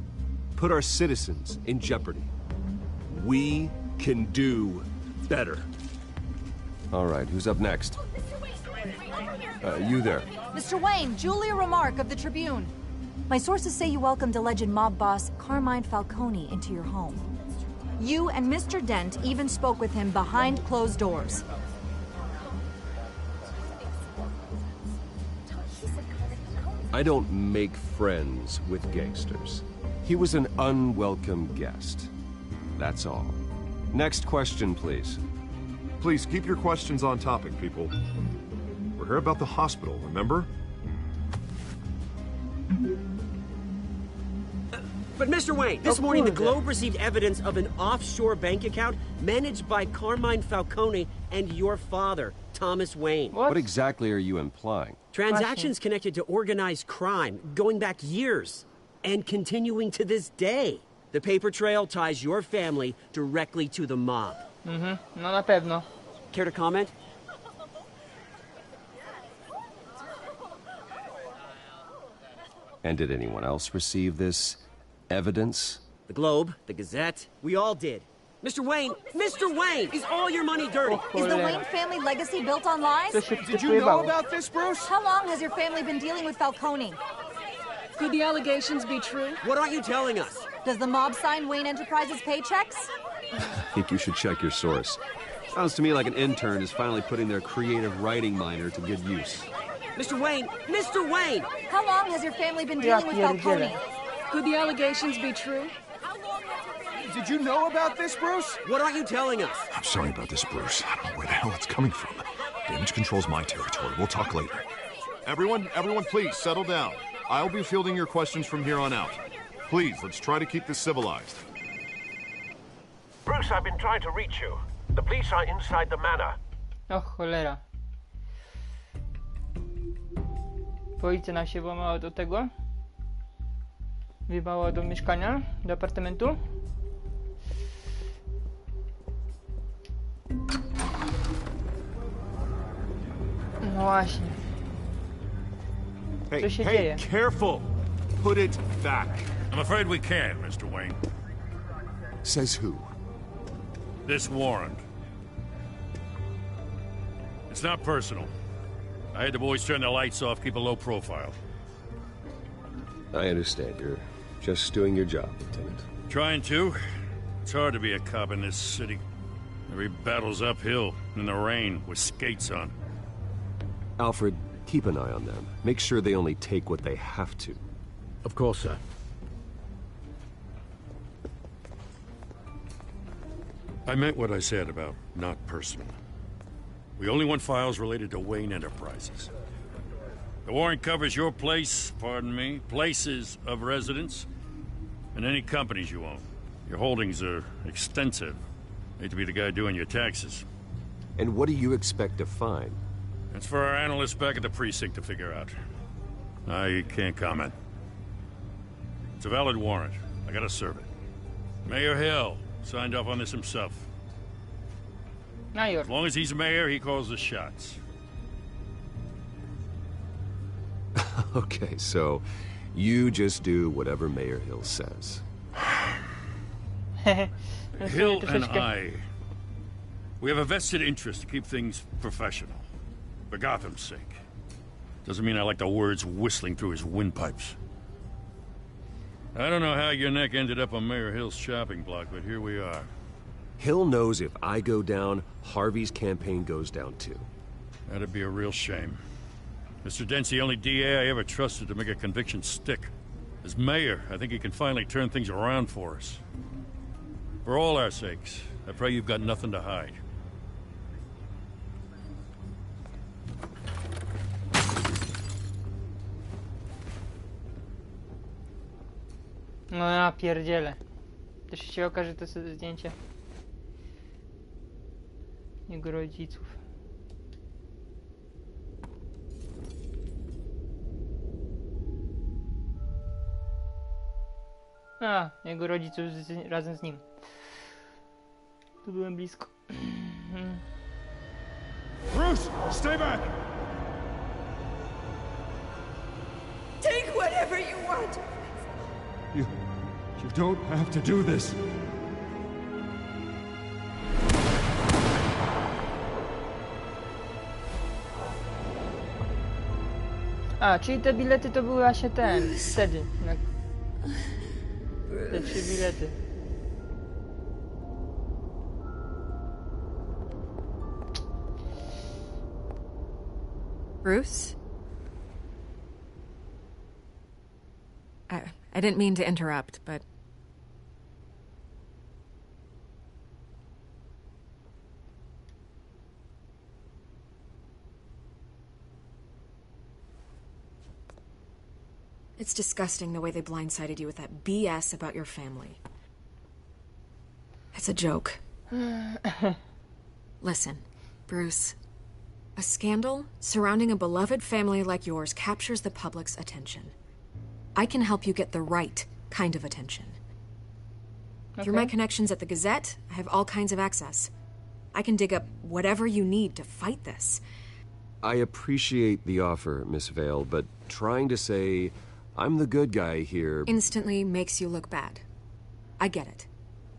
put our citizens in jeopardy. We can do better. All right, who's up next? You there. Mr. Wayne, Julia Remark of the Tribune. My sources say you welcomed alleged mob boss Carmine Falcone into your home. You and Mr. Dent even spoke with him behind closed doors. I don't make friends with gangsters. He was an unwelcome guest. That's all. Next question, please. Please keep your questions on topic, people. We're here about the hospital, remember? But Mr. Wayne, this morning the Globe received evidence of an offshore bank account managed by Carmine Falcone and your father, Thomas Wayne. What exactly are you implying? Transactions connected to organized crime, going back years, and continuing to this day. The paper trail ties your family directly to the mob. No na pewno. Care to comment? And did anyone else receive this evidence? The Globe, the Gazette, we all did. Mr. Wayne, is all your money dirty? Is the Wayne family legacy built on lies? Did you know about this, Bruce? How long has your family been dealing with Falcone? Could the allegations be true? What aren't you telling us? Does the mob sign Wayne Enterprises paychecks? I think you should check your source. Sounds to me like an intern is finally putting their creative writing minor to good use. Mr. Wayne! How long has your family been dealing with Falcone? Could the allegations be true? Did you know about this, Bruce? What aren't you telling us? I'm sorry about this, Bruce. I don't know where the hell it's coming from. Damage control's my territory. We'll talk later. Everyone, please, settle down. I'll be fielding your questions from here on out. Please, let's try to keep this civilized. Bruce, I've been trying to reach you. The police are inside the manor. O cholera. Policja nam się włamała do tego. Wjebała do mieszkania, do apartamentu. No właśnie. Co się dzieje? Careful! Put it back. I'm afraid we can't, Mr. Wayne. Says who? This warrant. It's not personal. I had the boys turn the lights off, keep a low profile. I understand. You're just doing your job, Lieutenant. Trying to. It's hard to be a cop in this city. Every battle's uphill, in the rain, with skates on. Alfred, keep an eye on them. Make sure they only take what they have to. Of course, sir. I meant what I said about not personal. We only want files related to Wayne Enterprises. The warrant covers your place, pardon me, places of residence, and any companies you own. Your holdings are extensive. Hate to be the guy doing your taxes. And what do you expect to find? That's for our analysts back at the precinct to figure out. I can't comment. It's a valid warrant. I gotta serve it. Mayor Hill signed off on this himself. As long as he's mayor, he calls the shots. Okay, so you just do whatever Mayor Hill says. Hill and I, we have a vested interest to keep things professional. For Gotham's sake. Doesn't mean I like the words whistling through his windpipes. I don't know how your neck ended up on Mayor Hill's shopping block, but here we are. Hill knows if I go down, Harvey's campaign goes down too. That'd be a real shame. Mr. Dent's the only DA I ever trusted to make a conviction stick. As mayor, I think he can finally turn things around for us. For all our sakes, I pray you've got nothing to hide. No ja pierdzielę. Też się okaże to zdjęcie jego rodziców. A, jego rodziców razem z nim. Tu byłem blisko. Bruce, stay back! Take whatever you want! You don't have to do this. A, czyli te bilety to były właśnie wtedy. Te 3 bilety. Bruce? I didn't mean to interrupt, but... It's disgusting the way they blindsided you with that BS about your family. It's a joke. Listen, Bruce. A scandal surrounding a beloved family like yours captures the public's attention. I can help you get the right kind of attention. Through my connections at the Gazette, I have all kinds of access. I can dig up whatever you need to fight this. I appreciate the offer, Miss Vale, but trying to say I'm the good guy here Instantly makes you look bad. I get it.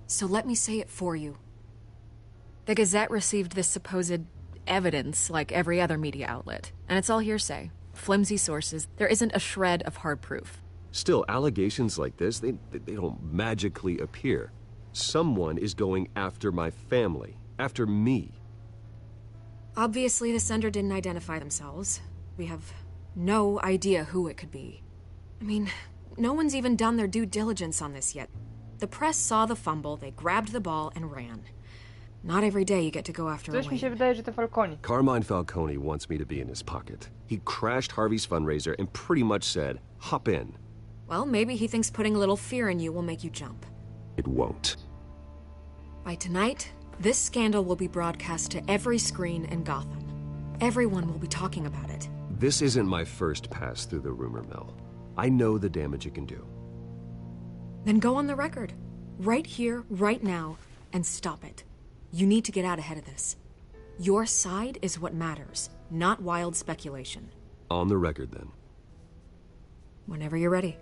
So let me say it for you. The Gazette received this supposed evidence like every other media outlet, and it's all hearsay. Flimsy sources. There isn't a shred of hard proof. Still, allegations like this, they don't magically appear. Someone is going after my family, after me. Obviously, the sender didn't identify themselves. We have no idea who it could be. I mean, no one's even done their due diligence on this yet. The press saw the fumble, they grabbed the ball and ran. Not every day you get to go after a Coś mi się wydaje, że to Falcone. Carmine Falcone wants me to be in his pocket. He crashed Harvey's fundraiser and pretty much said, hop in. Well, maybe he thinks putting a little fear in you will make you jump. It won't. By tonight, this scandal will be broadcast to every screen in Gotham. Everyone will be talking about it. This isn't my first pass through the rumor mill. I know the damage it can do. Then go on the record. Right here, right now, and stop it. You need to get out ahead of this. Your side is what matters, not wild speculation. On the record, then. Whenever you're ready.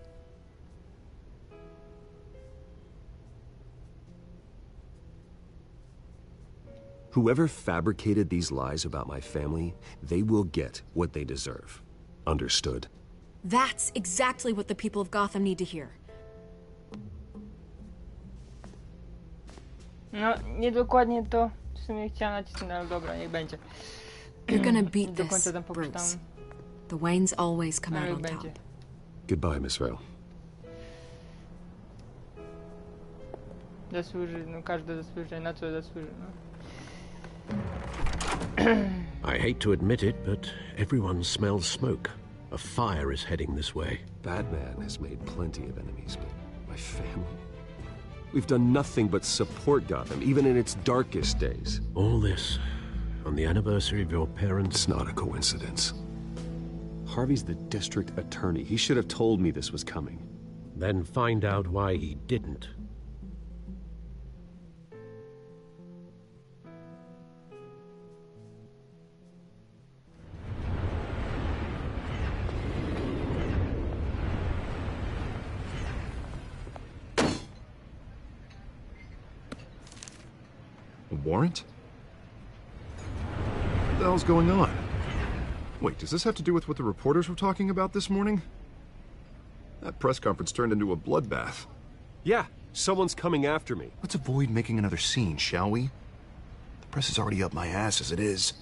Whoever fabricated these lies about my family, they will get what they deserve. Understood? That's exactly what the people of Gotham need to hear. No, nie dokładnie to w sumie chciałem nacisnąć, ale dobra, niech będzie. You're gonna beat Do this, końca tam Bruce. poczytałem. The Waynes always come Ale out on niech top. będzie. Goodbye, Miss Vale. Zasłuży, no każdy zasłuży, na co zasłuży, no. I hate to admit it, but everyone smells smoke. A fire is heading this way. Batman has made plenty of enemies, but my family? We've done nothing but support Gotham, even in its darkest days. All this on the anniversary of your parents'... It's not a coincidence. Harvey's the district attorney. He should have told me this was coming. Then find out why he didn't. A warrant? What the hell's going on? Wait, does this have to do with what the reporters were talking about this morning? That press conference turned into a bloodbath. Yeah, someone's coming after me. Let's avoid making another scene, shall we? The press is already up my ass as it is.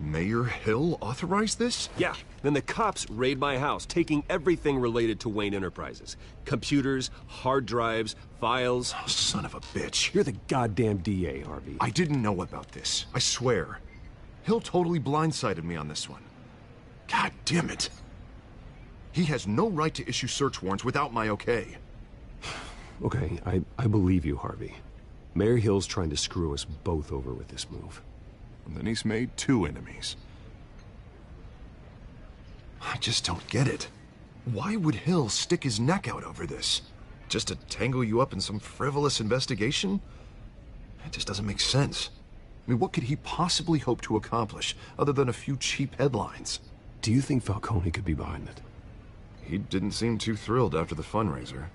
Mayor Hill authorized this? Yeah, then the cops raid my house, taking everything related to Wayne Enterprises. Computers, hard drives, files. Oh, son of a bitch. You're the goddamn DA, Harvey. I didn't know about this. I swear. Hill totally blindsided me on this one. God damn it. He has no right to issue search warrants without my okay. Okay, I believe you, Harvey. Mayor Hill's trying to screw us both over with this move. And then he's made 2 enemies. I just don't get it. Why would Hill stick his neck out over this? Just to tangle you up in some frivolous investigation? It just doesn't make sense. I mean, what could he possibly hope to accomplish other than a few cheap headlines? Do you think Falcone could be behind it? He didn't seem too thrilled after the fundraiser.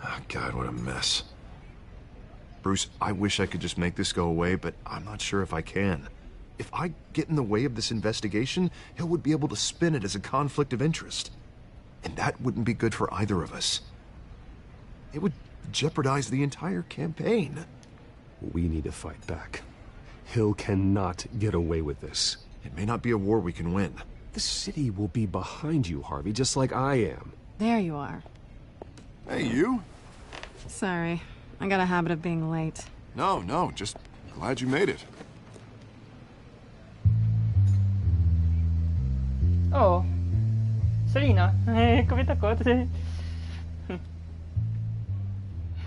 Oh, God, what a mess. Bruce, I wish I could just make this go away, but I'm not sure if I can. If I get in the way of this investigation, Hill would be able to spin it as a conflict of interest. And that wouldn't be good for either of us. It would jeopardize the entire campaign. We need to fight back. Hill cannot get away with this. It may not be a war we can win. The city will be behind you, Harvey, just like I am. There you are. Hey, you? Sorry. I got a habit of being late. No, just glad you made it. O! Selina! Kobieta kot. You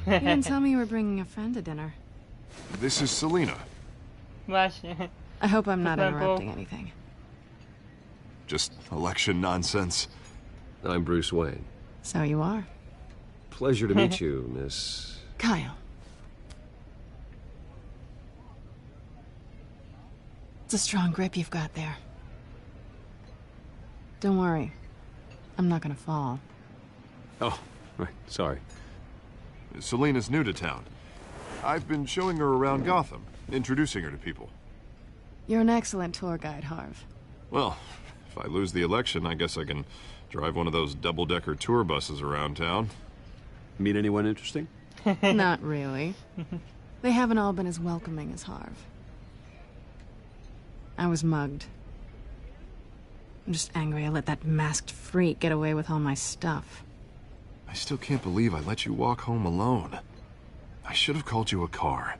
didn't tell me you were bringing a friend to dinner. This is Selina. Właśnie. I hope I'm not Poznałem po- interrupting anything. Just election nonsense. I'm Bruce Wayne. So you are. Pleasure to meet you, Miss... Kyle. It's a strong grip you've got there. Don't worry. I'm not gonna fall. Oh, right, sorry. Selina's new to town. I've been showing her around Gotham, introducing her to people. You're an excellent tour guide, Harv. Well, if I lose the election, I guess I can drive one of those double-decker tour buses around town. Meet anyone interesting? Not really. They haven't all been as welcoming as Harv. I was mugged. I'm just angry I let that masked freak get away with all my stuff. I still can't believe I let you walk home alone. I should have called you a car.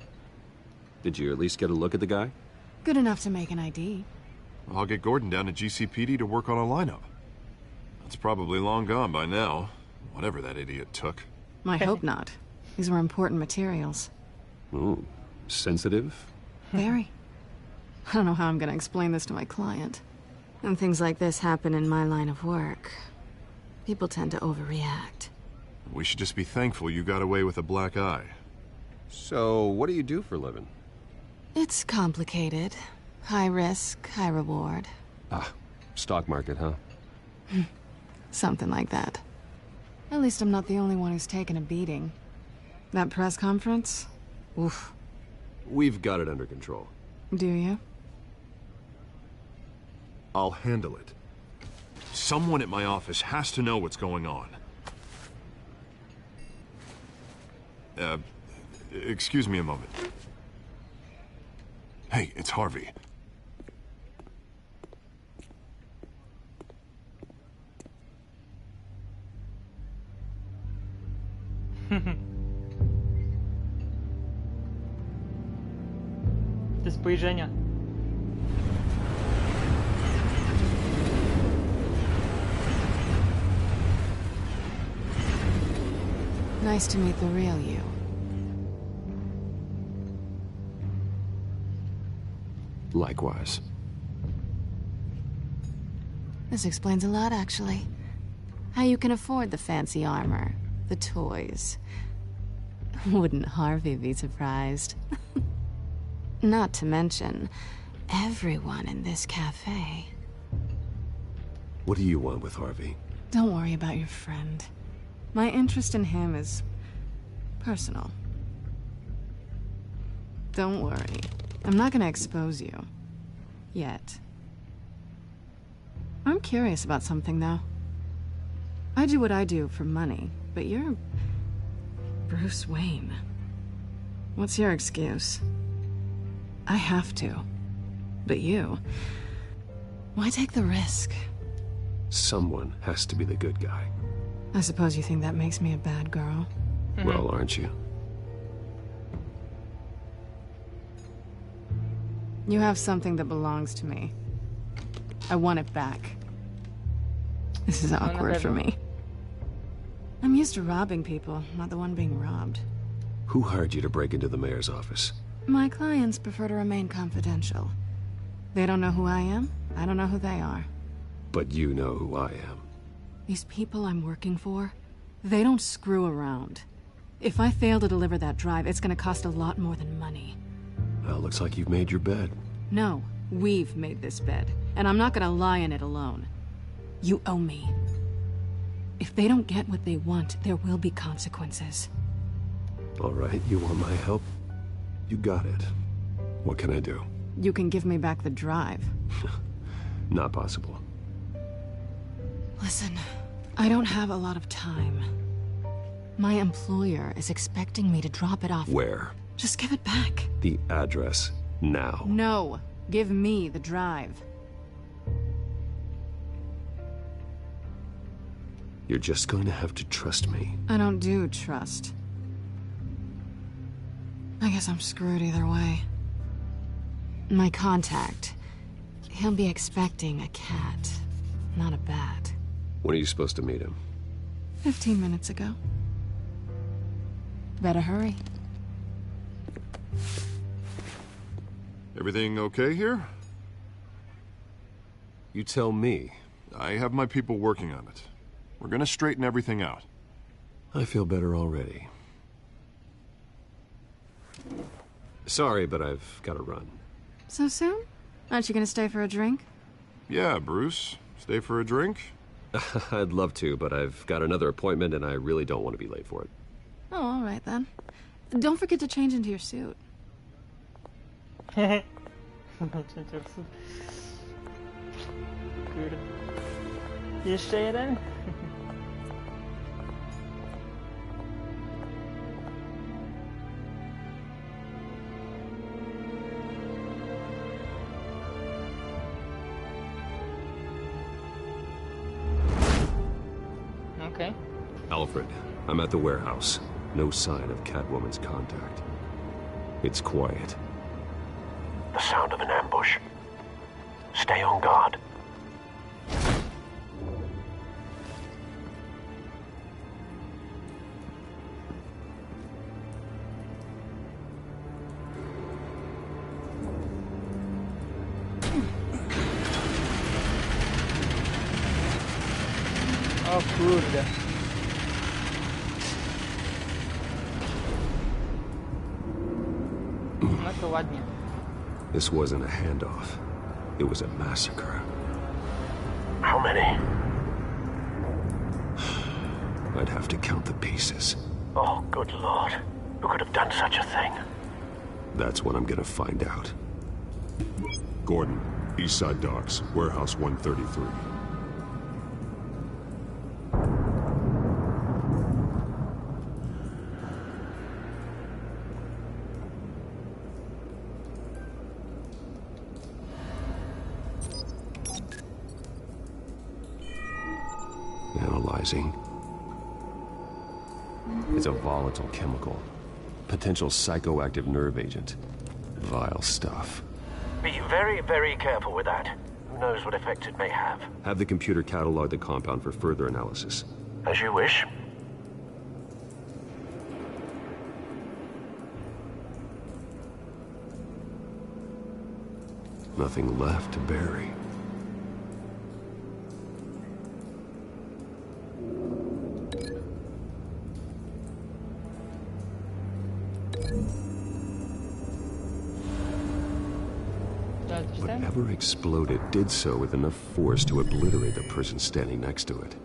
Did you at least get a look at the guy? Good enough to make an ID. I'll get Gordon down to GCPD to work on a lineup. That's probably long gone by now, whatever that idiot took. I hope not. These were important materials. Ooh, sensitive? Very. I don't know how I'm gonna explain this to my client. When things like this happen in my line of work, people tend to overreact. We should just be thankful you got away with a black eye. So, what do you do for a living? It's complicated. High risk, high reward. Ah, stock market, huh? Something like that. At least I'm not the only one who's taken a beating. That press conference? Oof. We've got it under control. Do you? I'll handle it. Someone at my office has to know what's going on. Excuse me a moment. Hey, it's Harvey. Te spojrzenia. Nice to meet the real you. Likewise. This explains a lot, actually. How you can afford the fancy armor, the toys. Wouldn't Harvey be surprised? Not to mention, everyone in this cafe. What do you want with Harvey? Don't worry about your friend. My interest in him is personal. Don't worry. I'm not gonna expose you. Yet. I'm curious about something, though. I do what I do for money, but you're Bruce Wayne. What's your excuse? I have to. But you... why take the risk? Someone has to be the good guy. I suppose you think that makes me a bad girl? Well, aren't you? You have something that belongs to me. I want it back. This is awkward for me. I'm used to robbing people, not the one being robbed. Who hired you to break into the mayor's office? My clients prefer to remain confidential. They don't know who I am, I don't know who they are. But you know who I am. These people I'm working for, they don't screw around. If I fail to deliver that drive, it's gonna cost a lot more than money. Well, looks like you've made your bed. No, we've made this bed, and I'm not gonna lie in it alone. You owe me. If they don't get what they want, there will be consequences. All right, you want my help? You got it. What can I do? You can give me back the drive. Not possible. Listen, I don't have a lot of time. My employer is expecting me to drop it off. Where? Just give it back. The address, now. No, give me the drive. You're just going to have to trust me. I don't do trust. I guess I'm screwed either way. My contact, he'll be expecting a cat, not a bat. When are you supposed to meet him? 15 minutes ago. Better hurry. Everything okay here? You tell me. I have my people working on it. We're gonna straighten everything out. I feel better already. Sorry, but I've got to run. So soon? Aren't you gonna stay for a drink? Yeah, Bruce. Stay for a drink? I'd love to, but I've got another appointment and I really don't want to be late for it. Oh, all right then. Don't forget to change into your suit. Kurde. Jeszcze jeden? Okay. Alfred, I'm at the warehouse. No sign of Catwoman's contact. It's quiet. The sound of an ambush. Stay on guard. O kurde. No to ładnie. This wasn't a handoff. It was a massacre. How many? I'd have to count the pieces. Oh, good lord. Who could have done such a thing? That's what I'm gonna find out. Gordon, Eastside Docks, Warehouse 133. Analyzing. It's a volatile chemical. Potential psychoactive nerve agent. Vile stuff. Be very, very careful with that. Who knows what effects it may have. Have the computer catalog the compound for further analysis. As you wish. Nothing left to bury. Whatever exploded did so with enough force to obliterate the person standing next to it.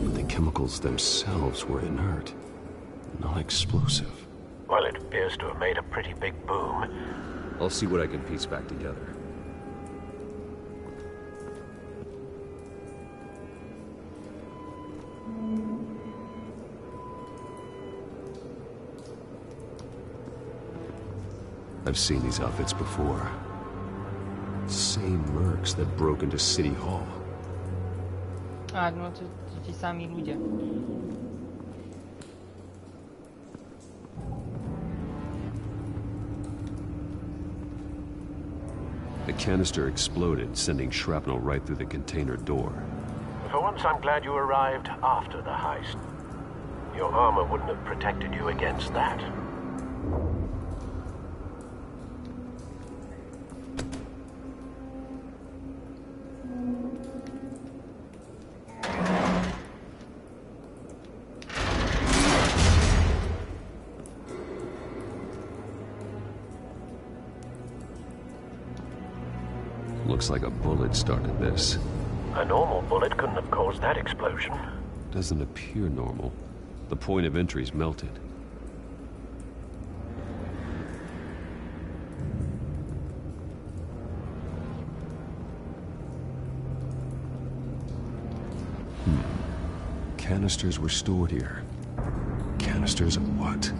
But the chemicals themselves were inert, non-explosive. Well, it appears to have made a pretty big boom. I'll see what I can piece back together. I've seen these outfits before. Same mercs that broke into City Hall. A, no to ci sami ludzie. The canister exploded, sending shrapnel right through the container door. For once, I'm glad you arrived after the heist. Your armor wouldn't have protected you against that. Looks like a bullet started this. A normal bullet couldn't have caused that explosion. Doesn't appear normal. The point of entry's melted. Canisters were stored here. Canisters of what?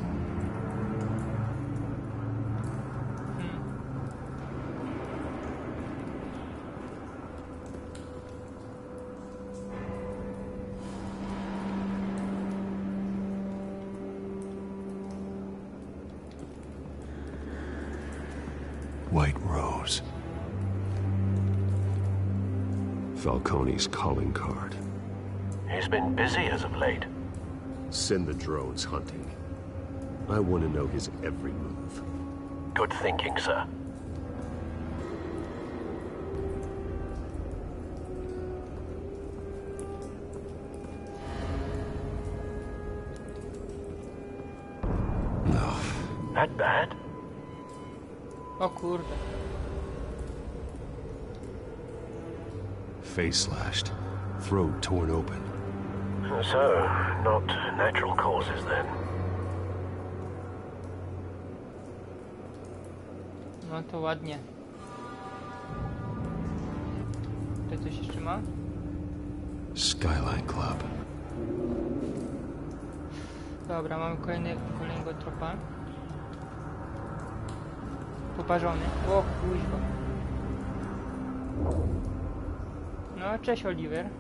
White Rose. Falcone's calling card. He's been busy as of late. Send the drones hunting. I want to know his every move. Good thinking, sir. No. That bad? O kurde. Face slashed. Throat torn open. So, not natural causes then. No to ładnie. Tutaj coś jeszcze ma? Skyline Club. Dobra, mamy kolejnego tropa. Poparzony. O kuźwa. No, cześć Oliver.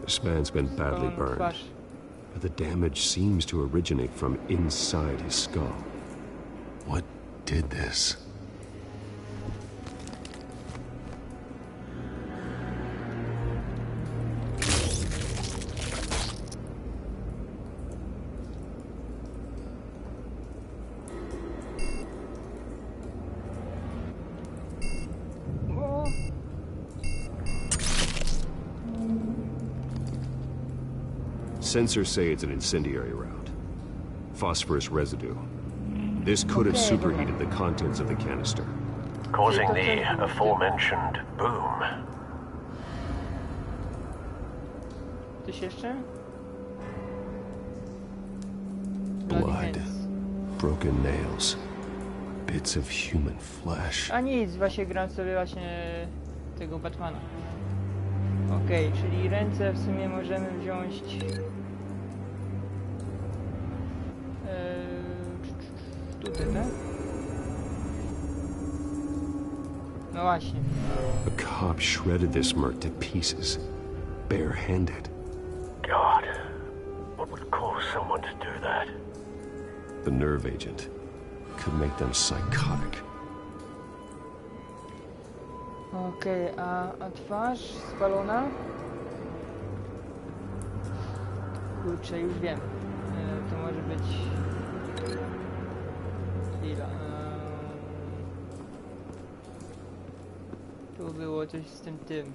This man's been badly burned, but the damage seems to originate from inside his skull. What did this? Sensors say it's an incendiary round. Phosphorus residue. This could have superheated the contents of the canister. Causing the aforementioned boom. Coś jeszcze? broken nails. Bits of human flesh. A nic, właśnie gram sobie właśnie tego Batmana. Okej, czyli ręce w sumie możemy wziąć... tutaj, tak? No właśnie. A cop shredded this merc to pieces, bare-handed. God, what would cause someone to do that? The nerve agent could make them psychotic. Okej, a twarz spalona? Kurczę, już wiem. To może być... Chwila. Tu było coś z tym.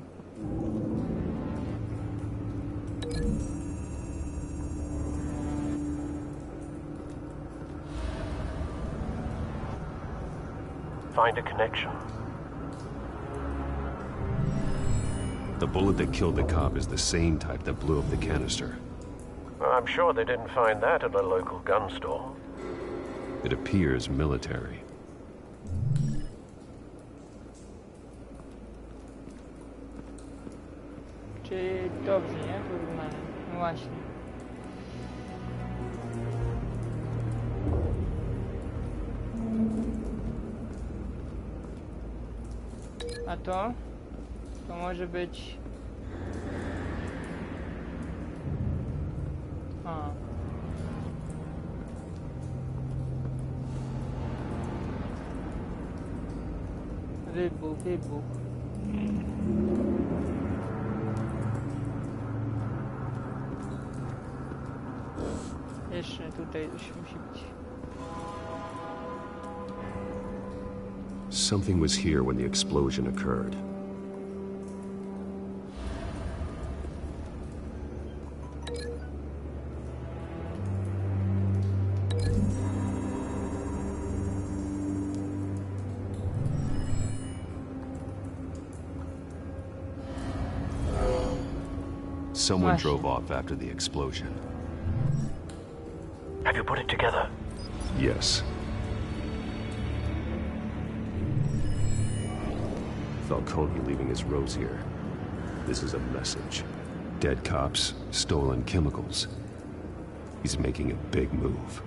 Find a connection. The bullet that killed the cop is the same type that blew up the canister. I'm sure they didn't find that at a local gun store. It appears military. Czy dobrze, nie? Porównanie. No właśnie. A to? To może być... Wybuch. Jeszcze tutaj coś musi być. Something was here when the explosion occurred. Someone drove off after the explosion. Have you put it together? Yes. Falcone leaving his rose here. This is a message. Dead cops, stolen chemicals. He's making a big move.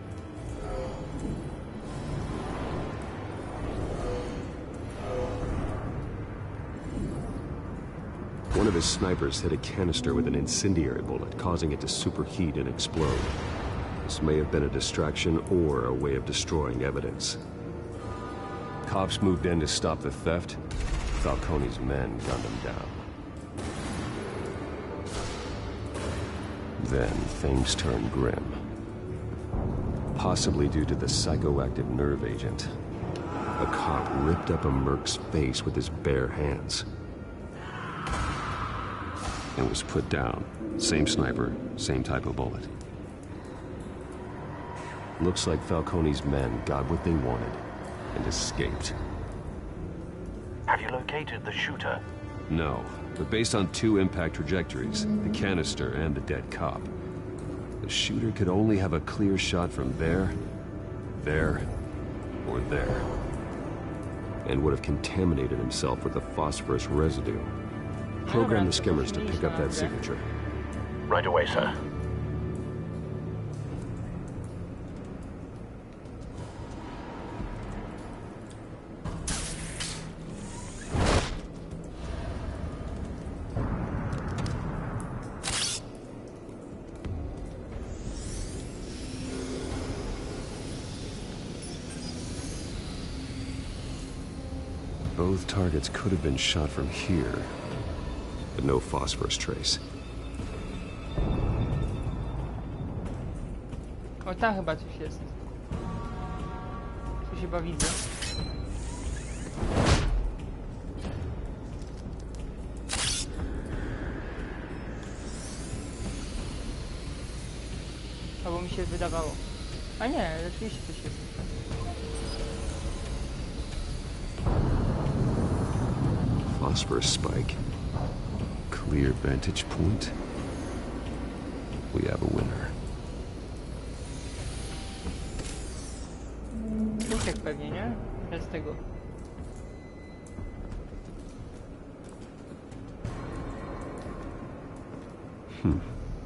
One of his snipers hit a canister with an incendiary bullet, causing it to superheat and explode. This may have been a distraction or a way of destroying evidence. Cops moved in to stop the theft. Falcone's men gunned him down. Then things turned grim. Possibly due to the psychoactive nerve agent. A cop ripped up a merc's face with his bare hands. And was put down. Same sniper, same type of bullet. Looks like Falcone's men got what they wanted and escaped. Have you located the shooter? No, but based on two impact trajectories, the canister and the dead cop, the shooter could only have a clear shot from there, or there, and would have contaminated himself with the phosphorus residue. Program the skimmers to pick up that signature. Right away, sir. Both targets could have been shot from here, but no phosphorus trace. O, tam chyba coś jest. Tu chyba widzę. Albo mi się wydawało. A nie, rzeczywiście coś jest. Phosphorus spike. Clear vantage point. We have a winner. pewnie, nie? Bez tego.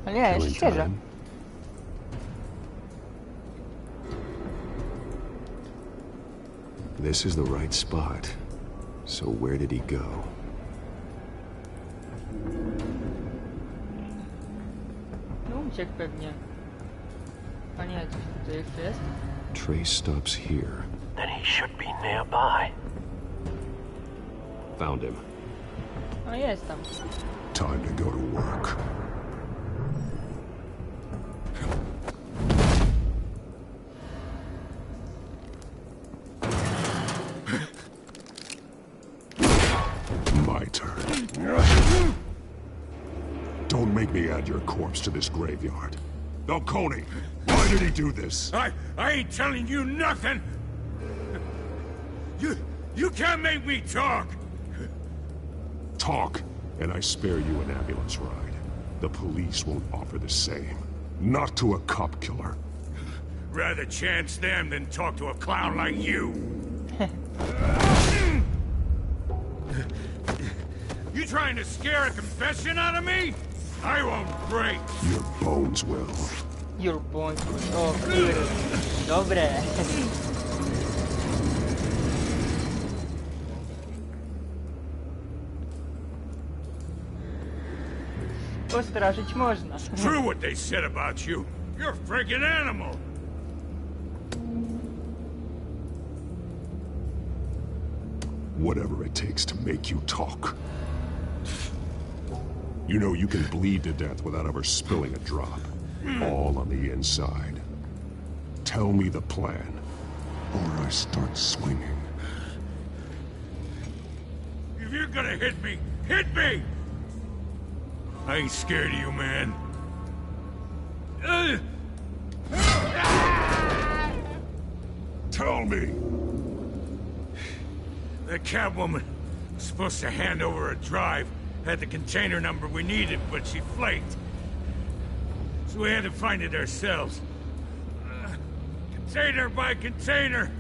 Ale nie, jest świeża. This is the right spot. So where did he go? No uciekł pewnie. A nie, coś tutaj jeszcze jest? Trace stops here. Then he should be nearby. Found him. No jest tam. Time to go to work. My turn. Don't make me add your corpse to this graveyard. Falcone, why did he do this? I ain't telling you nothing! You can't make me talk! Talk, and I spare you an ambulance ride. The police won't offer the same. Not to a cop killer. Rather chance them than talk to a clown like you. You trying to scare a confession out of me? I won't break. Your bones will. Your bones will. O kurde. Dobre. Postraszyć można. It's true what they said about you. You're a freaking animal. Whatever it takes to make you talk. You know you can bleed to death without ever spilling a drop. All on the inside. Tell me the plan, or I start swinging. If you're gonna hit me, hit me! I ain't scared of you, man. Tell me! The Catwoman was supposed to hand over a drive, had the container number we needed, but she flaked. So we had to find it ourselves. Container by container.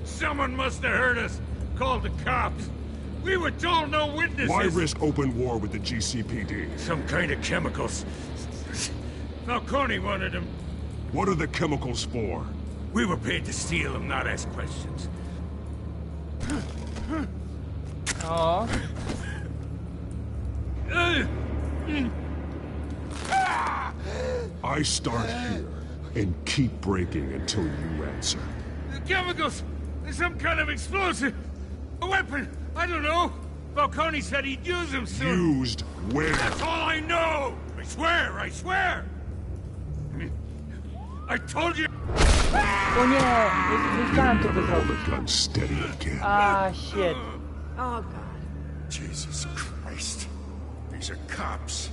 Someone must have heard us, called the cops. We were told no witnesses. Why risk open war with the GCPD? Some kind of chemicals. Falcone wanted them. What are the chemicals for? We were paid to steal them, not ask questions. O. I start here and keep breaking until you answer. The chemicals! There's some kind of explosive! A weapon! I don't know! Falcone said he'd use them soon! Used where? That's all I know! I swear! I swear! I told you! O nie! Wiedziałem to zrobić. Gun steady again. Ah, shit. Oh, God. Jesus Christ. These are cops.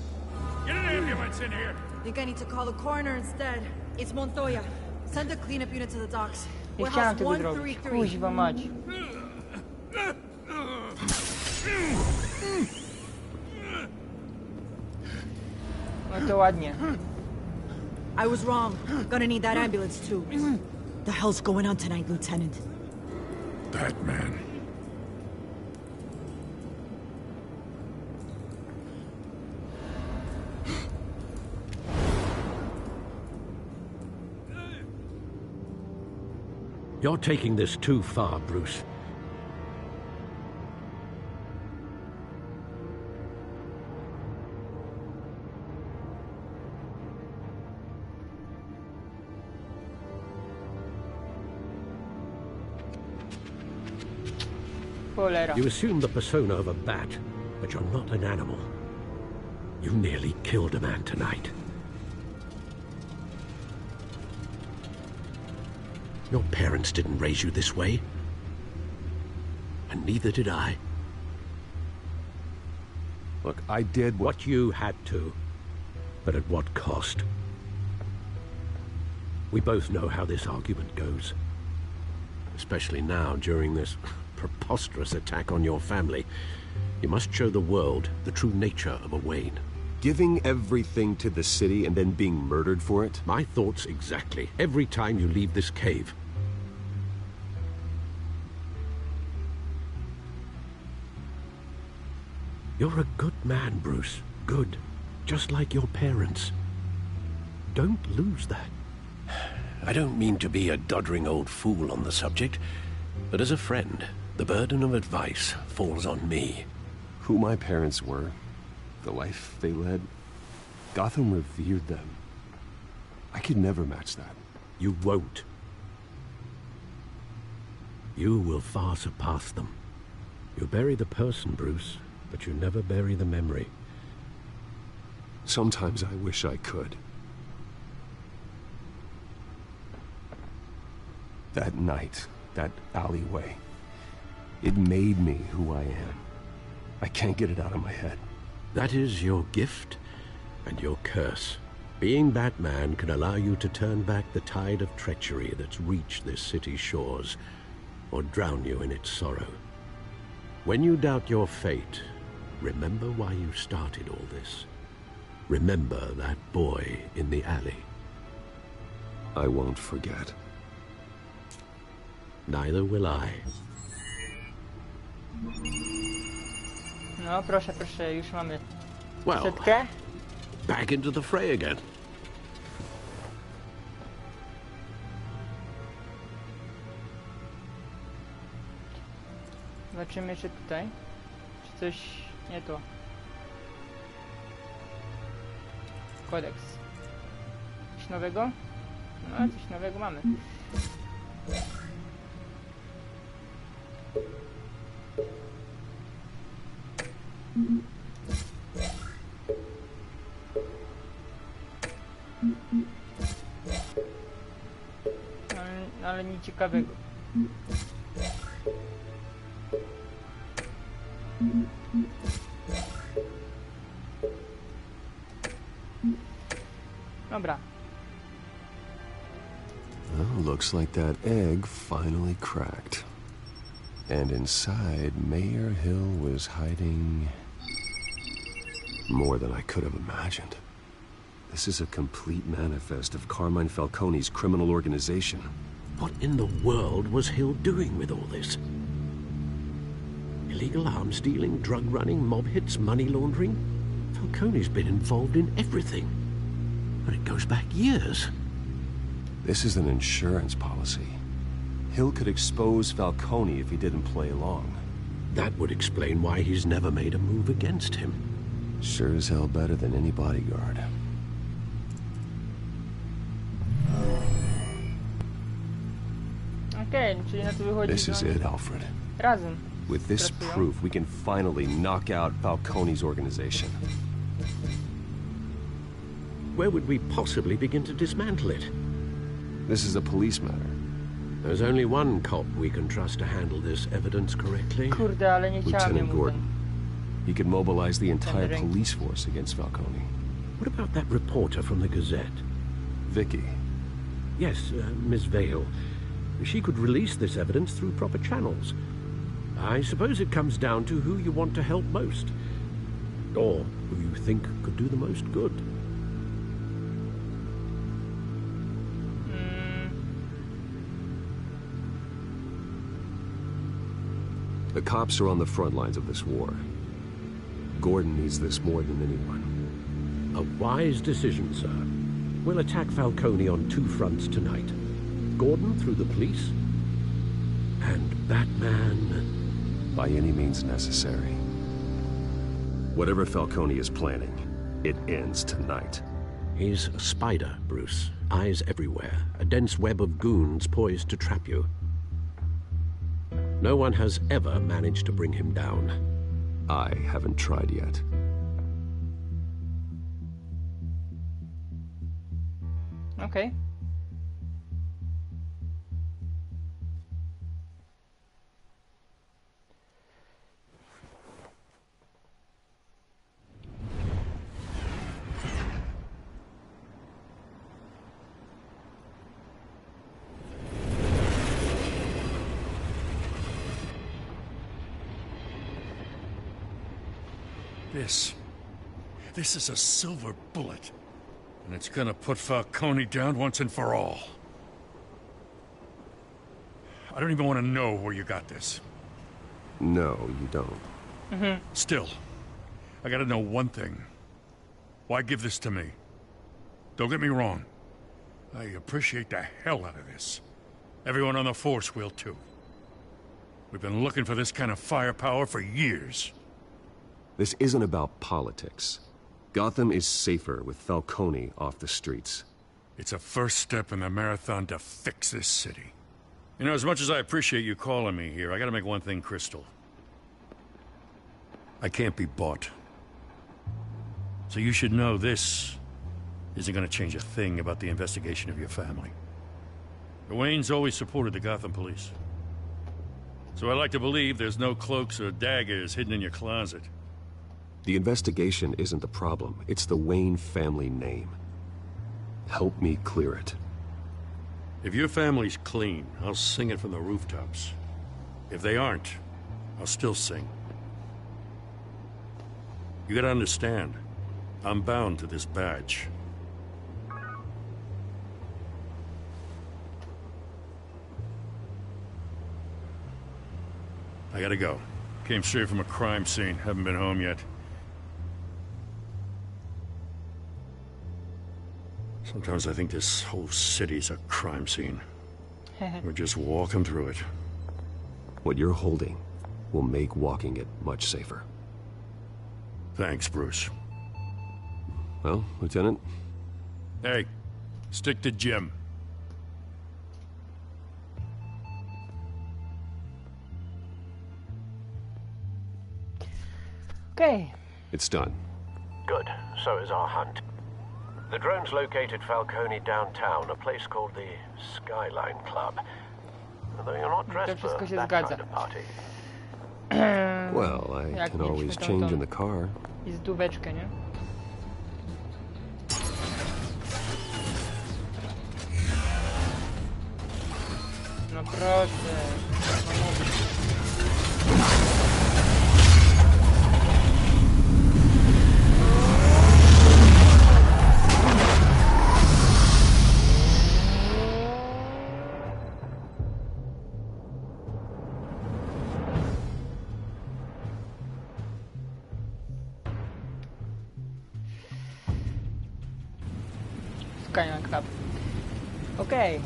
Get an ambulance in here! Think I need to call the coroner instead. It's Montoya. Send a cleanup unit to the docks. Nie chciałem Warehouse tego zrobić. 133. Kuźwa mać. No to ładnie. I was wrong. Gonna need that ambulance too. The hell's going on tonight, Lieutenant? Batman. You're taking this too far, Bruce. Cholera. You assume the persona of a bat, but you're not an animal. You nearly killed a man tonight. Your parents didn't raise you this way. And neither did I. Look, I did what you had to. But at what cost? We both know how this argument goes. Especially now, during this preposterous attack on your family. You must show the world the true nature of a Wayne. Giving everything to the city and then being murdered for it? My thoughts exactly. Every time you leave this cave, You're a good man, Bruce. Good. Just like your parents. Don't lose that. I don't mean to be a doddering old fool on the subject, but as a friend, the burden of advice falls on me. Who my parents were, the life they led, Gotham revered them. I could never match that. You won't. You will far surpass them. You bury the person, Bruce, but you never bury the memory. Sometimes I wish I could. That night, that alleyway, it made me who I am. I can't get it out of my head. That is your gift and your curse. Being Batman can allow you to turn back the tide of treachery that's reached this city's shores, or drown you in its sorrow. When you doubt your fate, remember why you started all this. Remember that boy in the alley. I won't forget. Neither will I. No, proszę, proszę, już mamy Well, setkę. back into the fray again. Zobaczymy jeszcze tutaj. Czy coś nie to. Kodeks. Coś nowego? No, coś nowego mamy. Ale nic ciekawego. Dobra. Well, looks like that egg finally cracked. And inside, Mayor Hill was hiding more than I could have imagined. This is a complete manifest of Carmine Falcone's criminal organization. What in the world was Hill doing with all this? Illegal arms dealing, drug running, mob hits, money laundering? Falcone's been involved in everything. But it goes back years. This is an insurance policy. Hill could expose Falcone if he didn't play along. That would explain why he's never made a move against him. Sure as hell better than any bodyguard. Okej, czyli na to wychodzi. This is it, Alfred. Razem. With this proof, we can finally knock out Falcone's organization. Where would we possibly begin to dismantle it? This is a police matter. There's only one cop we can trust to handle this evidence correctly. Kurde, ale nie chciałem Lieutenant mu Gordon. He could mobilize the entire ring. police force against Falcone. What about that reporter from the Gazette? Vicky. Yes, Miss Vale. She could release this evidence through proper channels. I suppose it comes down to who you want to help most. Or who you think could do the most good. The cops are on the front lines of this war. Gordon needs this more than anyone. A wise decision, sir. We'll attack Falcone on two fronts tonight. Gordon through the police, and Batman... by any means necessary. Whatever Falcone is planning, it ends tonight. He's a spider, Bruce. Eyes everywhere. A dense web of goons poised to trap you. No one has ever managed to bring him down. I haven't tried yet. Okay. This is a silver bullet. And it's gonna put Falcone down once and for all. I don't even want to know where you got this. No, you don't. Still, I gotta know one thing. Why give this to me? Don't get me wrong. I appreciate the hell out of this. Everyone on the force will too. We've been looking for this kind of firepower for years. This isn't about politics. Gotham is safer with Falcone off the streets. It's a first step in the marathon to fix this city. You know, as much as I appreciate you calling me here, I gotta make one thing crystal. I can't be bought. So you should know this isn't gonna change a thing about the investigation of your family. The Waynes always supported the Gotham police. So I like to believe there's no cloaks or daggers hidden in your closet. The investigation isn't the problem. It's the Wayne family name. Help me clear it. If your family's clean, I'll sing it from the rooftops. If they aren't, I'll still sing. You gotta understand, I'm bound to this badge. I gotta go. Came straight from a crime scene. Haven't been home yet. Sometimes I think this whole city's a crime scene. We're just walking through it. What you're holding will make walking it much safer. Thanks, Bruce. Well, Lieutenant? Hey, stick to Jim. Okay. It's done. Good. So is our hunt. The drone's located Falcone downtown, a place called the Skyline Club. Although you're not dressed for that kind of party. Well, I can always change in the car. I zdóweczkę, nie? No proszę. No mówię. Skyline Club. Okay.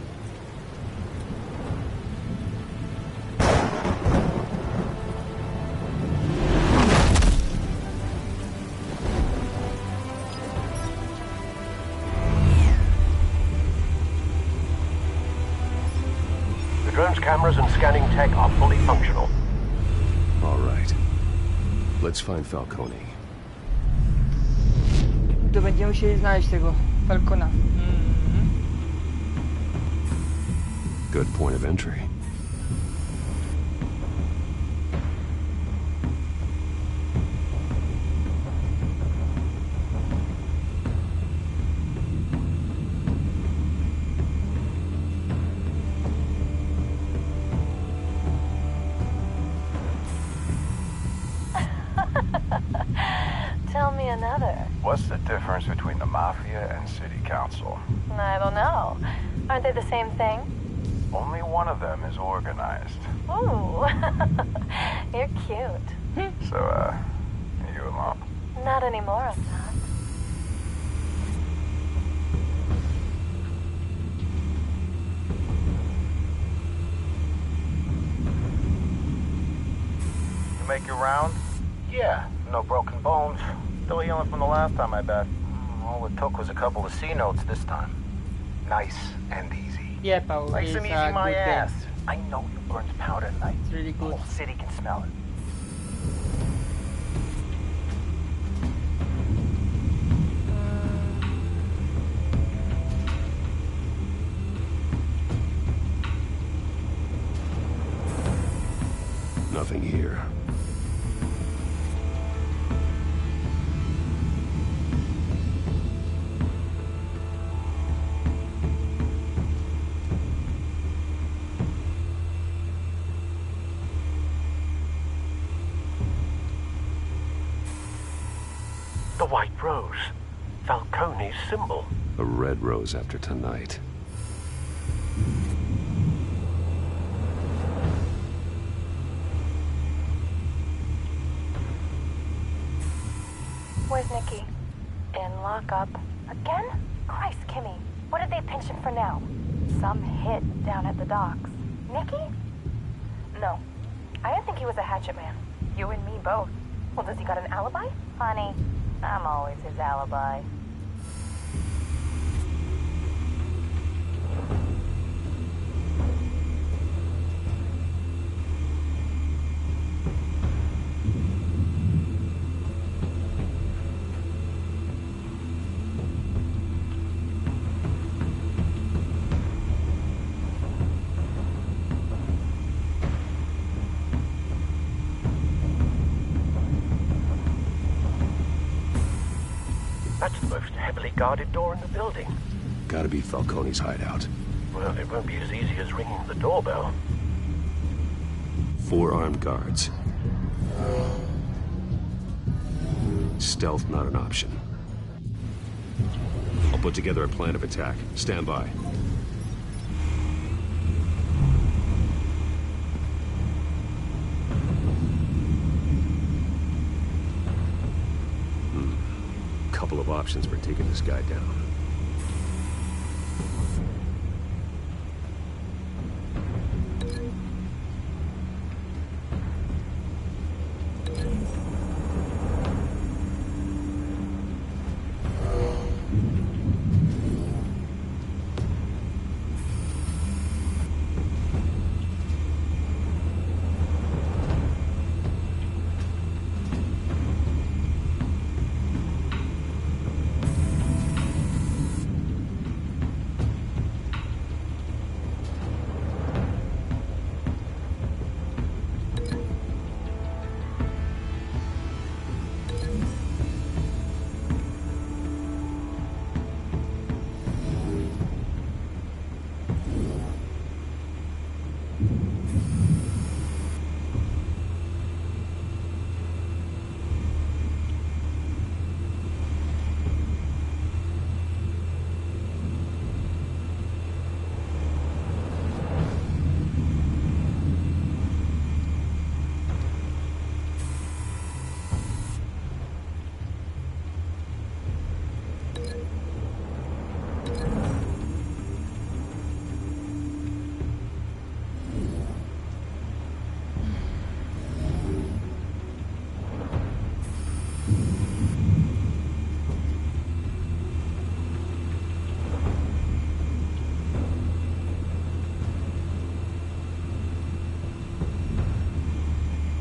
The drone's cameras and scanning tech are fully functional. All right. Let's find Falcone. To będziemy musieli znaleźć tego Falcona. Good point of entry. Tell me another. What's the difference between the Mafia and City Council? I don't know. Aren't they the same thing? Only one of them is organized. Ooh. You're cute. So, you a mom? Not anymore, I'm not. You make your round? Yeah, no broken bones. Still healing from the last time, I bet. All it took was a couple of C notes this time. Nice and easy. Yeah, Paul. Like some easy my good ass. day. I know you burns powder at night. It's really good. The whole city can smell it. Nothing here. The white rose. Falcone's symbol. A red rose after tonight. Where's Nikki? In lockup. Again? Christ, Kimmy. What did they pinch him for now? Some hit down at the docks. Nikki? No. I didn't think he was a hatchet man. You and me both. Well, does he got an alibi? Honey, I'm always his alibi. That's the most heavily guarded door in the building. Gotta be Falcone's hideout. Well, it won't be as easy as ringing the doorbell. 4 armed guards. Stealth not an option. I'll put together a plan of attack. Stand by. Couple of options for taking this guy down.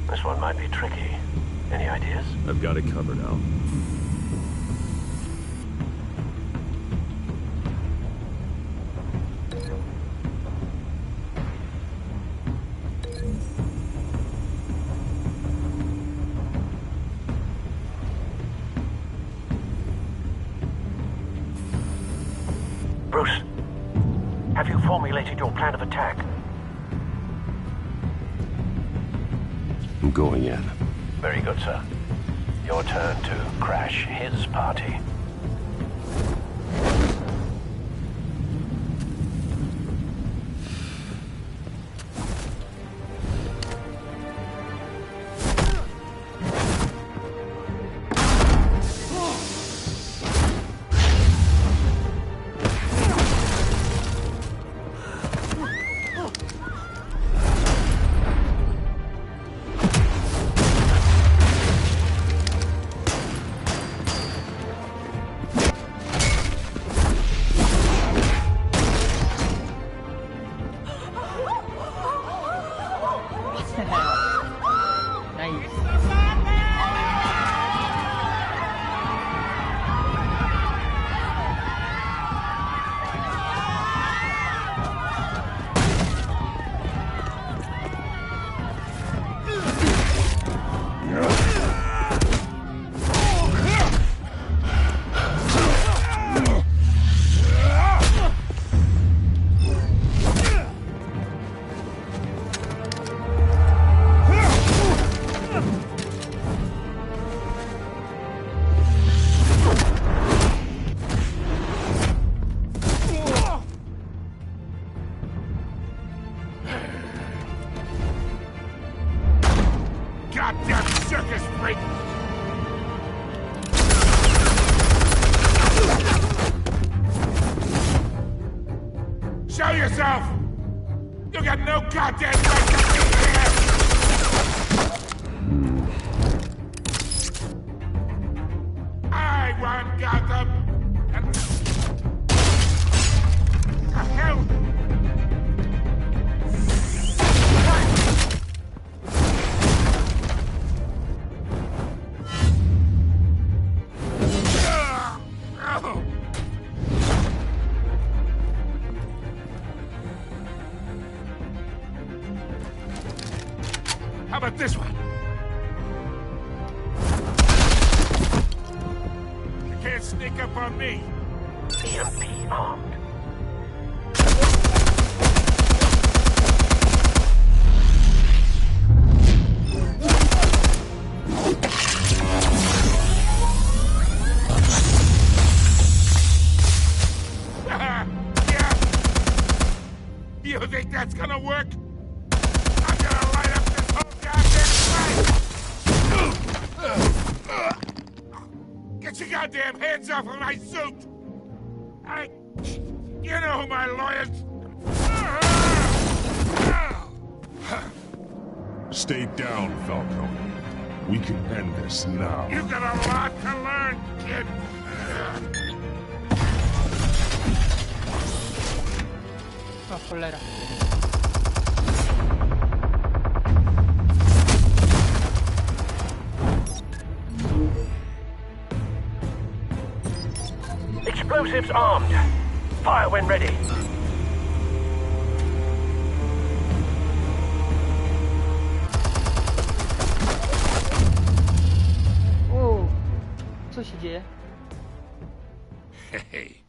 This one might be tricky. Any ideas? I've got it covered, Al. Bruce, have you formulated your plan of attack? I'm going in. Very good, sir. Your turn to crash his party. Goddamn circus freak! yourself! You got no goddamn right to be here! I run Gotham! And... the hell? How about this one? You can't sneak up on me. EMP armed. Yeah. You think that's gonna work? I'm gonna light up this whole goddamn place! Get your goddamn hands off of my suit! You know who my lawyers... Stay down, Falcone. We can end this now. You got a lot to learn, kid. Oh, cholera. Explosives armed. Fire when ready. O, co się dzieje? Hej.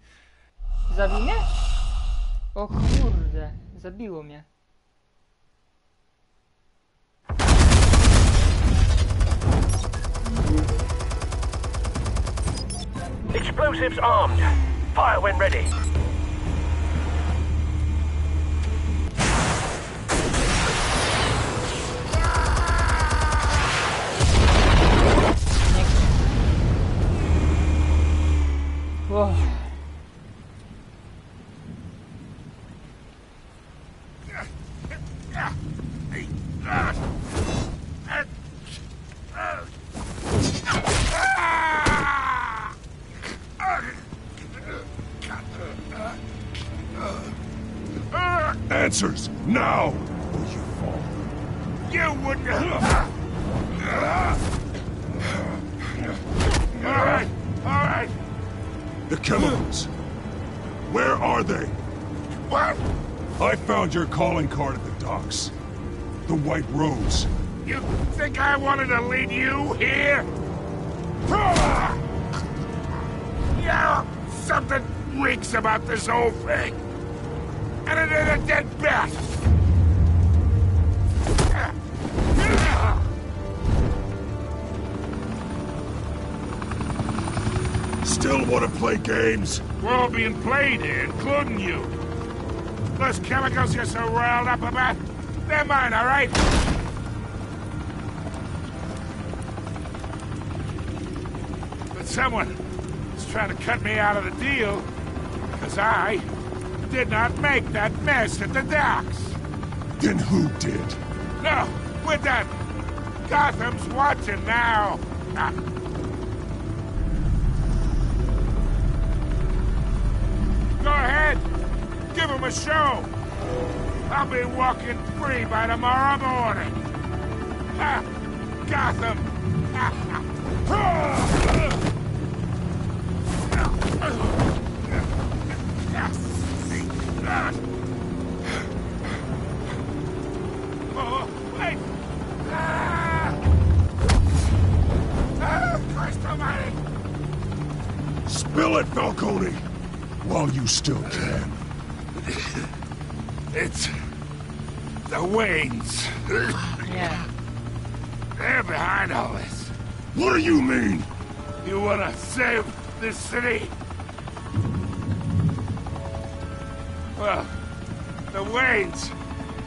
Zabił mnie? O kurde, zabiło mnie. Explosives armed. Fire when ready. Whoa. Answers, now! Or you fall. You wouldn't... Alright, alright. The chemicals. Where are they? What? I found your calling card at the docks. The White Rose. You think I wanted to lead you here? Yeah, something reeks about this whole thing. And it is a dead bat. Still want to play games? We're all being played here, including you. Those chemicals you're so riled up about, they're mine, all right? But someone is trying to cut me out of the deal, because I did not make that mess at the docks. Then who did? No, we're done. Gotham's watching now. Go ahead. Give him a show. I'll be walking free by tomorrow morning. Gotham. Oh, wait. Christ almighty. Spill it, Falcone! While you still can. It's the Waynes. Yeah. They're behind all this. What do you mean? You wanna save this city? Well, the Waynes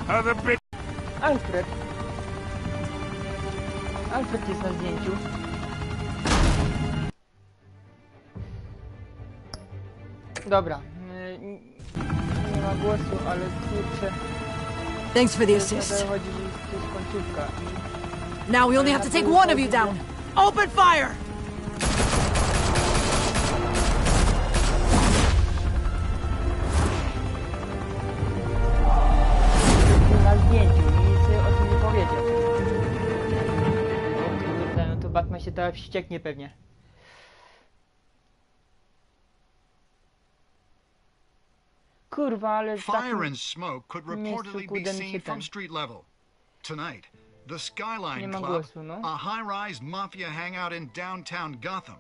are the big... Alfred. Alfred jest na zdjęciu. Dobra. Nie ma głosu, ale kurczę... Thanks for the to jest assist. nadal chodzi, że to jest końcówka. Now we only have to take one of you down. Open fire! Na zdjęciu i nic o tym nie powiedział. O kurde, no to Batman się teraz wścieknie pewnie. Kurwa, ale Fire and smoke could reportedly be seen from street level. Tonight, the Skyline Club, a high-rise mafia hangout in downtown Gotham,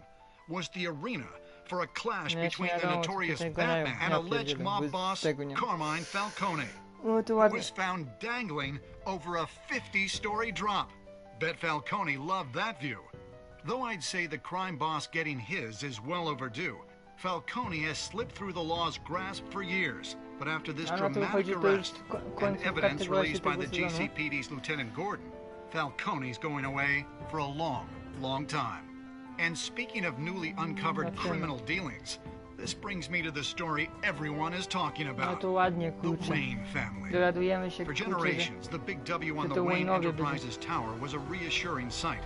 was the arena for a clash between the notorious Batman and alleged mob boss Carmine Falcone, who was found dangling over a 50-story drop. Bet Falcone loved that view. Though I'd say the crime boss getting his is well overdue, Falcone has slipped through the law's grasp for years. But after this dramatic arrest and evidence released by the GCPD's Lieutenant Gordon, Falcone's going away for a long, long time. And speaking of newly uncovered criminal dealings, this brings me to the story everyone is talking about. The Wayne family. For generations, the big W on the Wayne Enterprises tower was a reassuring sight.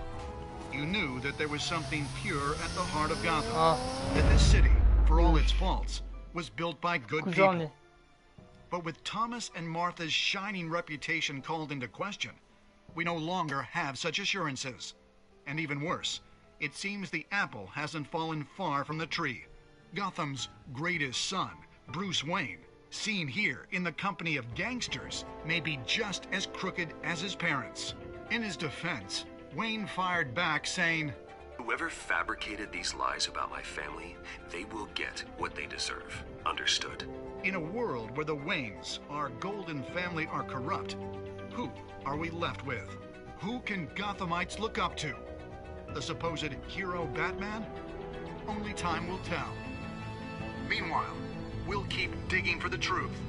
You knew that there was something pure at the heart of Gotham. That this city, for all its faults, was built by good people. But with Thomas and Martha's shining reputation called into question, we no longer have such assurances. And even worse, it seems the apple hasn't fallen far from the tree. Gotham's greatest son, Bruce Wayne, seen here in the company of gangsters, may be just as crooked as his parents. In his defense, Wayne fired back saying, "Whoever fabricated these lies about my family, they will get what they deserve. Understood?" In a world where the Waynes, our golden family, are corrupt, who are we left with? Who can Gothamites look up to? The supposed hero Batman? Only time will tell. Meanwhile, we'll keep digging for the truth.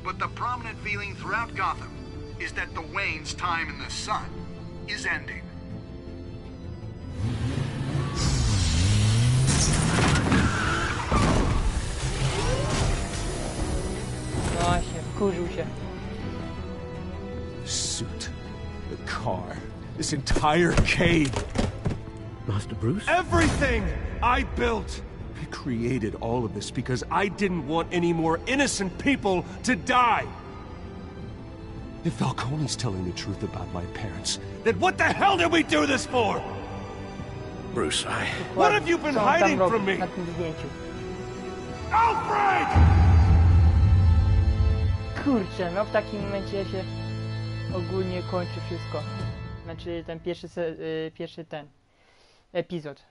But the prominent feeling throughout Gotham is that the Waynes' time in the sun is ending. The suit, the car, this entire cave. Master Bruce? Everything I built! I created all of this because I didn't want any more innocent people to die! If Falcone's telling the truth about my parents, then what the hell did we do this for? Bruce, What have you been hiding from me? Alfred! Kurczę, no w takim momencie się ogólnie kończy wszystko. Znaczy ten pierwszy ten epizod.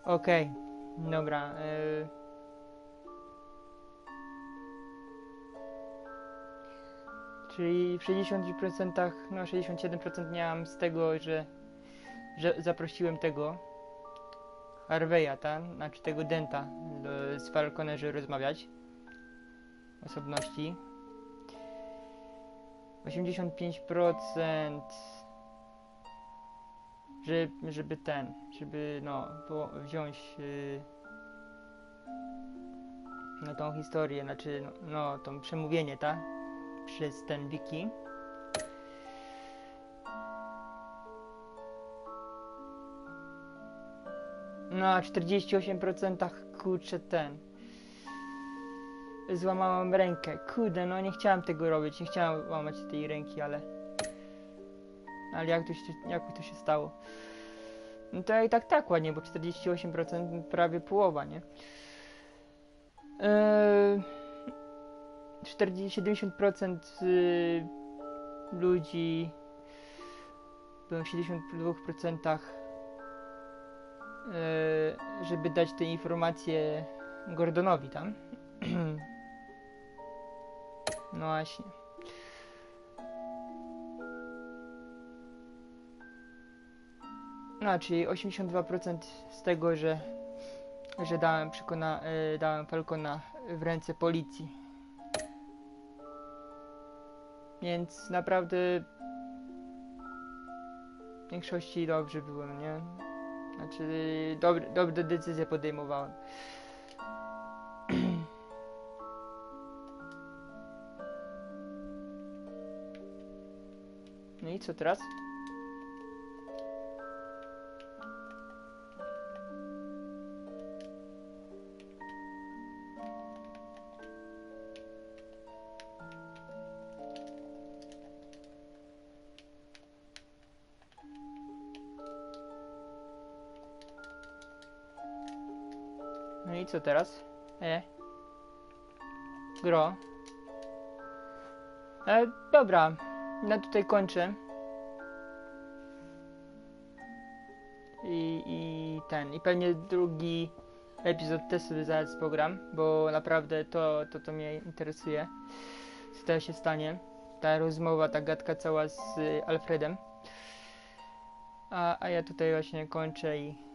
Okej, dobra. Czyli w 60%, no 67% miałam z tego, że zaprosiłem tego Harveya, tak? Znaczy tego Denta z Falcone, żeby rozmawiać. Osobności. 85% żeby no wziąć no tą historię, znaczy no to przemówienie, tak? Przez ten wiki. No a 48% kurczę złamałam rękę. Kurde, no nie chciałam tego robić, nie chciałam łamać tej ręki, ale jak to się stało. No to i tak ładnie, bo 48% prawie połowa, nie? 70% ludzi byłem w 72% żeby dać te informacje Gordonowi tam. No właśnie. No, czyli 82% z tego, że dałem Falcona w ręce policji. Więc naprawdę w większości dobrze było, nie? Znaczy, dobre decyzje podejmowałem. No i co teraz? No i co teraz? Gro. Dobra, ja tutaj kończę. I pewnie drugi epizod też sobie zaraz pogram, bo naprawdę to mnie interesuje. Co teraz się stanie? Ta rozmowa, ta gadka cała z Alfredem. A ja tutaj właśnie kończę i